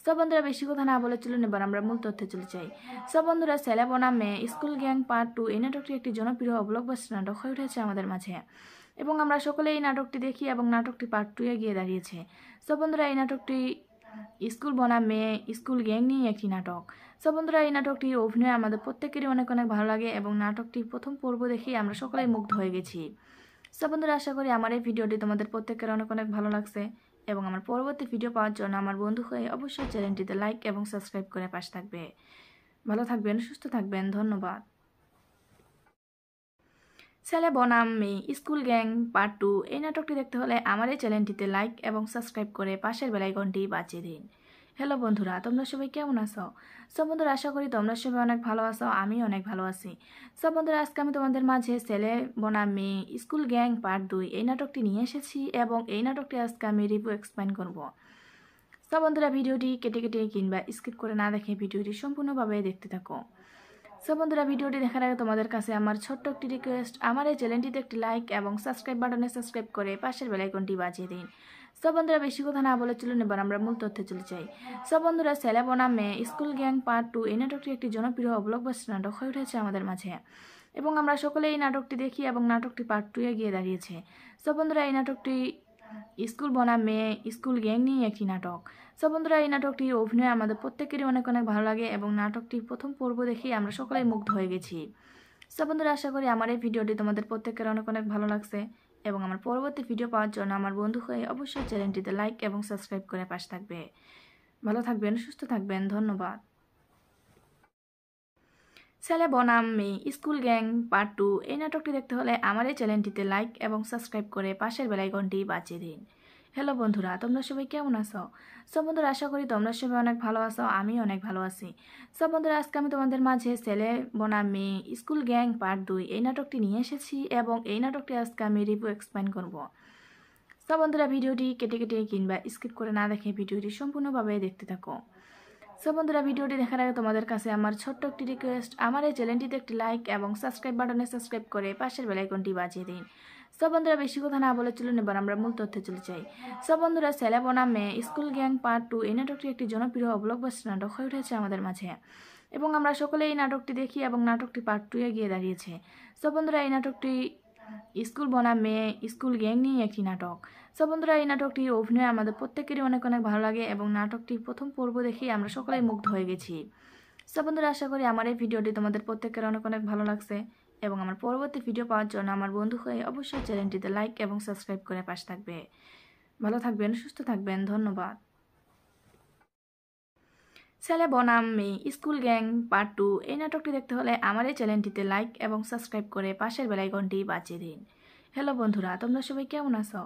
সব বন্ধুরা, বেশি কথা না বলে চলুন এবার আমরা মূল তথ্যে চলে যাই। সব বন্ধুরা, ছেলে বনাম মেয়ে স্কুল গ্যাং পার্ট 2 এই নাটকটি একটি জনপ্রিয় ব্লকবাস্টার নাটক হয়ে উঠেছে আমাদের মাঝে এবং আমরা সকলে এই নাটকটি দেখি এবং নাটকটি পার্ট 2 এ গিয়ে দাঁড়িয়েছে। সব বন্ধুরা, এই নাটকটি স্কুল বনাম মেয়ে স্কুল গ্যাং নিয়ে একটি নাটক। সব বন্ধুরা, এই নাটকটি অভিনয় আমাদের প্রত্যেকেরই অনেক অনেক ভালো লাগে এবং নাটকটির প্রথম পর্ব দেখেই আমরা সকলেই মুগ্ধ হয়ে গেছি। সব বন্ধুরা, আশা করি আমার এই ভিডিওটি তোমাদের প্রত্যেকের অনেক অনেক ভালো লাগছে এবং আমার পরবর্তী ভিডিও পাওয়ার জন্য আমার বন্ধু হয়ে অবশ্যই চ্যানেলটিতে লাইক এবং সাবস্ক্রাইব করে পাশে থাকবে। ভালো থাকবেন, সুস্থ থাকবেন, ধন্যবাদ। ছেলে বনাম মেয়ে স্কুল গ্যাং পার্ট 2 এই নাটকটি দেখতে হলে আমার এই চ্যানেলটিতে লাইক এবং সাবস্ক্রাইব করে পাশের বেল আইকনটি বাজিয়ে দিন। হ্যালো বন্ধুরা, তোমরা সবাই কেমন আছো? সব বন্ধুরা, আশা করি তোমরা সবাই অনেক ভালো আছো, আমি অনেক ভালো আছি। সব বন্ধুরা, আজকে আমি তোমাদের মাঝে ছেলে বনাম মেয়ে স্কুল গ্যাং পার্ট 2 এই নাটকটি নিয়ে এসেছি এবং এই নাটকটি আজকে আমি রিভিউ এক্সপ্লেন করব। সব বন্ধুরা, ভিডিওটি কেটে কেটে কিংবা স্কিপ করে না দেখে ভিডিওটি সম্পূর্ণভাবে দেখতে থাকো। সব বন্ধুরা, ভিডিওটি দেখার আগে তোমাদের কাছে আমার ছোট্ট একটি রিকোয়েস্ট, আমার এই চ্যানেলটিতে একটি লাইক এবং সাবস্ক্রাইব বাটনে সাবস্ক্রাইব করে পাশের বেল আইকনটি বাজিয়ে দিন। সব বন্ধুরা, বেশি কথা না বলে চলুন এবার আমরা মূল তথ্যে চলে যাই। সব বন্ধুরা, ছেলে বনাম মেয়ে স্কুল গ্যাং পার্ট 2 এই নাটকটি একটি জনপ্রিয় ব্লকবাস্টার নাটক হয়ে উঠেছে আমাদের মাঝে এবং আমরা সকলে এই নাটকটি দেখি এবং নাটকটি পার্ট 2 এ গিয়ে দাঁড়িয়েছে। সব বন্ধুরা, এই নাটকটি স্কুল বনাম মেয়ে স্কুল গ্যাং নিয়ে একটি নাটক। সব বন্ধুরা, এই নাটকটির অভিনয় আমাদের প্রত্যেকেরই অনেক অনেক ভালো লাগে এবং নাটকটির প্রথম পর্ব দেখেই আমরা সকলেই মুগ্ধ হয়ে গেছি। সব বন্ধুরা, আশা করি আমার এই ভিডিওটি তোমাদের প্রত্যেকের অনেক অনেক ভালো লাগছে এবং আমার পরবর্তী ভিডিও পাওয়ার জন্য আমার বন্ধু হয়ে অবশ্যই চ্যানেলটিতে লাইক এবং সাবস্ক্রাইব করে পাশে থাকবে। ভালো থাকবেন, সুস্থ থাকবেন, ধন্যবাদ। ছেলে বনাম মেয়ে স্কুল গ্যাং পার্ট 2 এই নাটকটি দেখতে হলে আমার এই চ্যানেলটিতে লাইক এবং সাবস্ক্রাইব করে পাশের বেল আইকনটি বাজিয়ে দিন। হ্যালো বন্ধুরা, তোমরা সবাই কেমন আছো? সব বন্ধুরা, আশা করি তোমরা সবাই অনেক ভালো আছো, আমি অনেক ভালো আছি। সব বন্ধুরা, আজকে আমি তোমাদের মাঝে ছেলে বনাম মেয়ে স্কুল গ্যাং পার্ট 2 এই নাটকটি নিয়ে এসেছি এবং এই নাটকটি আজকে আমি রিভিউ এক্সপ্লেন করব। সব বন্ধুরা, ভিডিওটি কেটে কেটে কিংবা স্কিপ করে না দেখে ভিডিওটি সম্পূর্ণভাবে দেখতে থাকো। সব বন্ধুরা, ভিডিওটি দেখার আগে তোমাদের কাছে আমার ছোট্ট একটি রিকোয়েস্ট, আমার এই চ্যানেলটিতে একটি লাইক এবং সাবস্ক্রাইব বাটনে সাবস্ক্রাইব করে পাশের বেল আইকনটি বাজিয়ে দিন। সব বন্ধুরা, বেশি কথা না বলে চলুন এবার আমরা মূল তথ্যে চলে যাই। সব বন্ধুরা, ছেলে বনাম মেয়ে স্কুল গ্যাং পার্ট 2 এই নাটকটি একটি জনপ্রিয় ব্লকবাস্টার নাটক হয়ে উঠেছে আমাদের মাঝে এবং আমরা সকলে এই নাটকটি দেখি এবং নাটকটি পার্ট 2 এ গিয়ে দাঁড়িয়েছে। সব বন্ধুরা, এই নাটকটি স্কুল বনাম মেয়ে স্কুল গ্যাং নিয়ে একটি নাটক। সব বন্ধুরা, এই নাটকটির অভিনয় আমাদের প্রত্যেকেরই অনেক অনেক ভালো লাগে এবং নাটকটির প্রথম পর্ব দেখেই আমরা সকলেই মুগ্ধ হয়ে গেছি। সব বন্ধুরা, আশা করি আমার এই ভিডিওটি তোমাদের প্রত্যেকের অনেক অনেক ভালো লাগছে এবং আমার পরবর্তী ভিডিও পাওয়ার জন্য আমার বন্ধু হয়ে অবশ্যই চ্যানেলটিতে লাইক এবং সাবস্ক্রাইব করে পাশে থাকবে। ভালো থাকবেন, সুস্থ থাকবেন, ধন্যবাদ। ছেলে বনাম মেয়ে স্কুল গ্যাং পার্ট 2 এই নাটকটি দেখতে হলে আমার এই চ্যানেলটিতে লাইক এবং সাবস্ক্রাইব করে পাশের বেল আইকনটি বাজিয়ে দিন। হ্যালো বন্ধুরা, তোমরা সবাই কেমন আছো?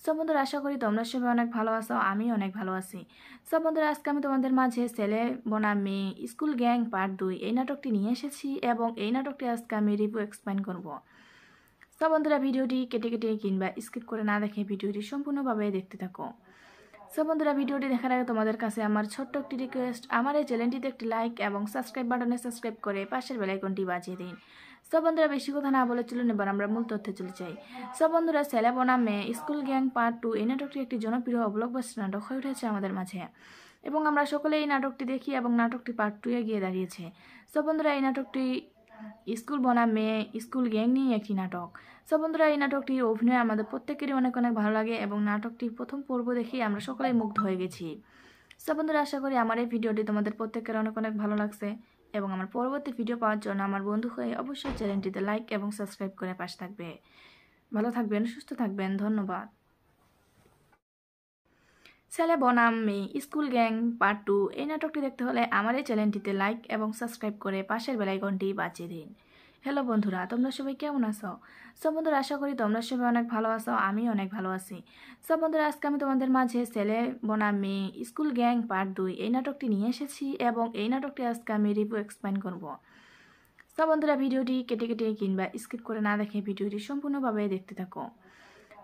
সব বন্ধুরা, আশা করি তোমরা সবাই অনেক ভালো আছো, আমি অনেক ভালো আছি। সব বন্ধুরা, আজকে আমি তোমাদের মাঝে ছেলে বনাম মেয়ে স্কুল গ্যাং পার্ট 2 এই নাটকটি নিয়ে এসেছি এবং এই নাটকটি আজকে আমি রিভিউ এক্সপ্লেন করব। সব বন্ধুরা, ভিডিওটি কেটে কেটে কিংবা স্কিপ করে না দেখে ভিডিওটি সম্পূর্ণভাবে দেখতে থাকো। সব বন্ধুরা, ভিডিওটি দেখার আগে তোমাদের কাছে আমার ছোট্ট একটি রিকোয়েস্ট, আমার এই চ্যানেলটিতে একটি লাইক এবং সাবস্ক্রাইব বাটনে সাবস্ক্রাইব করে পাশের বেল আইকনটি বাজিয়ে দিন। সব বন্ধুরা, বেশি কথা না বলে চলুন এবার আমরা মূল তথ্যে চলে যাই। সব বন্ধুরা, ছেলে বনাম মেয়ে স্কুল গ্যাং পার্ট 2 এই নাটকটি একটি জনপ্রিয় ব্লকবাস্টার নাটক হয়ে উঠেছে আমাদের মাঝে এবং আমরা সকলে এই নাটকটি দেখি এবং নাটকটি পার্ট 2 এ গিয়ে দাঁড়িয়েছে। সব বন্ধুরা, এই নাটকটি স্কুল বনাম মেয়ে স্কুল গ্যাং নিয়ে একটি নাটক। সব বন্ধুরা, এই নাটকটির অভিনয় আমাদের প্রত্যেকেরই অনেক অনেক ভালো লাগে এবং নাটকটির প্রথম পর্ব দেখেই আমরা সকলেই মুগ্ধ হয়ে গেছি। সব বন্ধুরা, আশা করি আমার এই ভিডিওটি তোমাদের প্রত্যেকের অনেক অনেক ভালো লাগছে এবং আমার পরবর্তী ভিডিও পাওয়ার জন্য আমার বন্ধু হয়ে অবশ্যই চ্যানেলটিতে লাইক এবং সাবস্ক্রাইব করে পাশে থাকবে। ভালো থাকবেন, সুস্থ থাকবেন, ধন্যবাদ। ছেলে বনাম মেয়ে স্কুল গ্যাং পার্ট 2 এই নাটকটি দেখতে হলে আমার এই চ্যানেলটিতে লাইক এবং সাবস্ক্রাইব করে পাশের বেল আইকনটি বাজিয়ে দিন। হ্যালো বন্ধুরা, তোমরা সবাই কেমন আছো? সব বন্ধুরা, আশা করি তোমরা সবাই অনেক ভালো আছো, আমি অনেক ভালো আছি। সব বন্ধুরা, আজকে আমি তোমাদের মাঝে ছেলে বনাম মেয়ে স্কুল গ্যাং পার্ট 2 এই নাটকটি নিয়ে এসেছি এবং এই নাটকটি আজকে আমি রিভিউ এক্সপ্লেইন করব। সব বন্ধুরা, ভিডিওটি কেটে কেটে কিংবা স্কিপ করে না দেখে ভিডিওটি সম্পূর্ণভাবে দেখতে থাকো।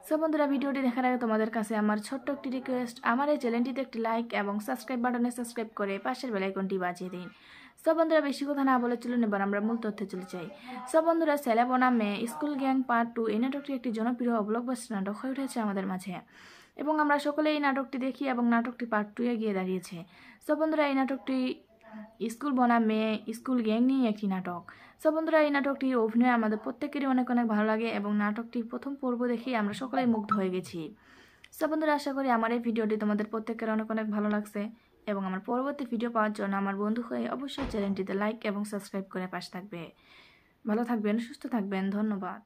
সব বন্ধুরা, ভিডিওটি দেখার আগে তোমাদের কাছে আমার ছোট্ট একটি রিকোয়েস্ট, আমার এই চ্যানেলটিতে একটি লাইক এবং সাবস্ক্রাইব বাটনে সাবস্ক্রাইব করে পাশের বেল আইকনটি বাজিয়ে দিন। সব বন্ধুরা, বেশি কথা না বলে চলুন এবার আমরা মূল তথ্যে চলে যাই। সব বন্ধুরা, ছেলে বনাম মেয়ে স্কুল গ্যাং পার্ট 2 এই নাটকটি একটি জনপ্রিয় ব্লকবাস্টার নাটক হয়ে উঠেছে আমাদের মাঝে এবং আমরা সকলে এই নাটকটি দেখি এবং নাটকটি পার্ট 2 এ গিয়ে দাঁড়িয়েছে। সব বন্ধুরা, এই নাটকটি স্কুল বনাম মেয়ে স্কুল গ্যাং নিয়ে একটি নাটক। সব বন্ধুরা, এই নাটকটির অভিনয় আমাদের প্রত্যেকেরই অনেক অনেক ভালো লাগে এবং নাটকটির প্রথম পর্ব দেখেই আমরা সকলেই মুগ্ধ হয়ে গেছি। সব বন্ধুরা, আশা করি আমার এই ভিডিওটি তোমাদের প্রত্যেকের অনেক অনেক ভালো লাগছে এবং আমার পরবর্তী ভিডিও পাওয়ার জন্য আমার বন্ধু হয়ে অবশ্যই চ্যানেলটিতে লাইক এবং সাবস্ক্রাইব করে পাশে থাকবে। ভালো থাকবেন, সুস্থ থাকবেন, ধন্যবাদ।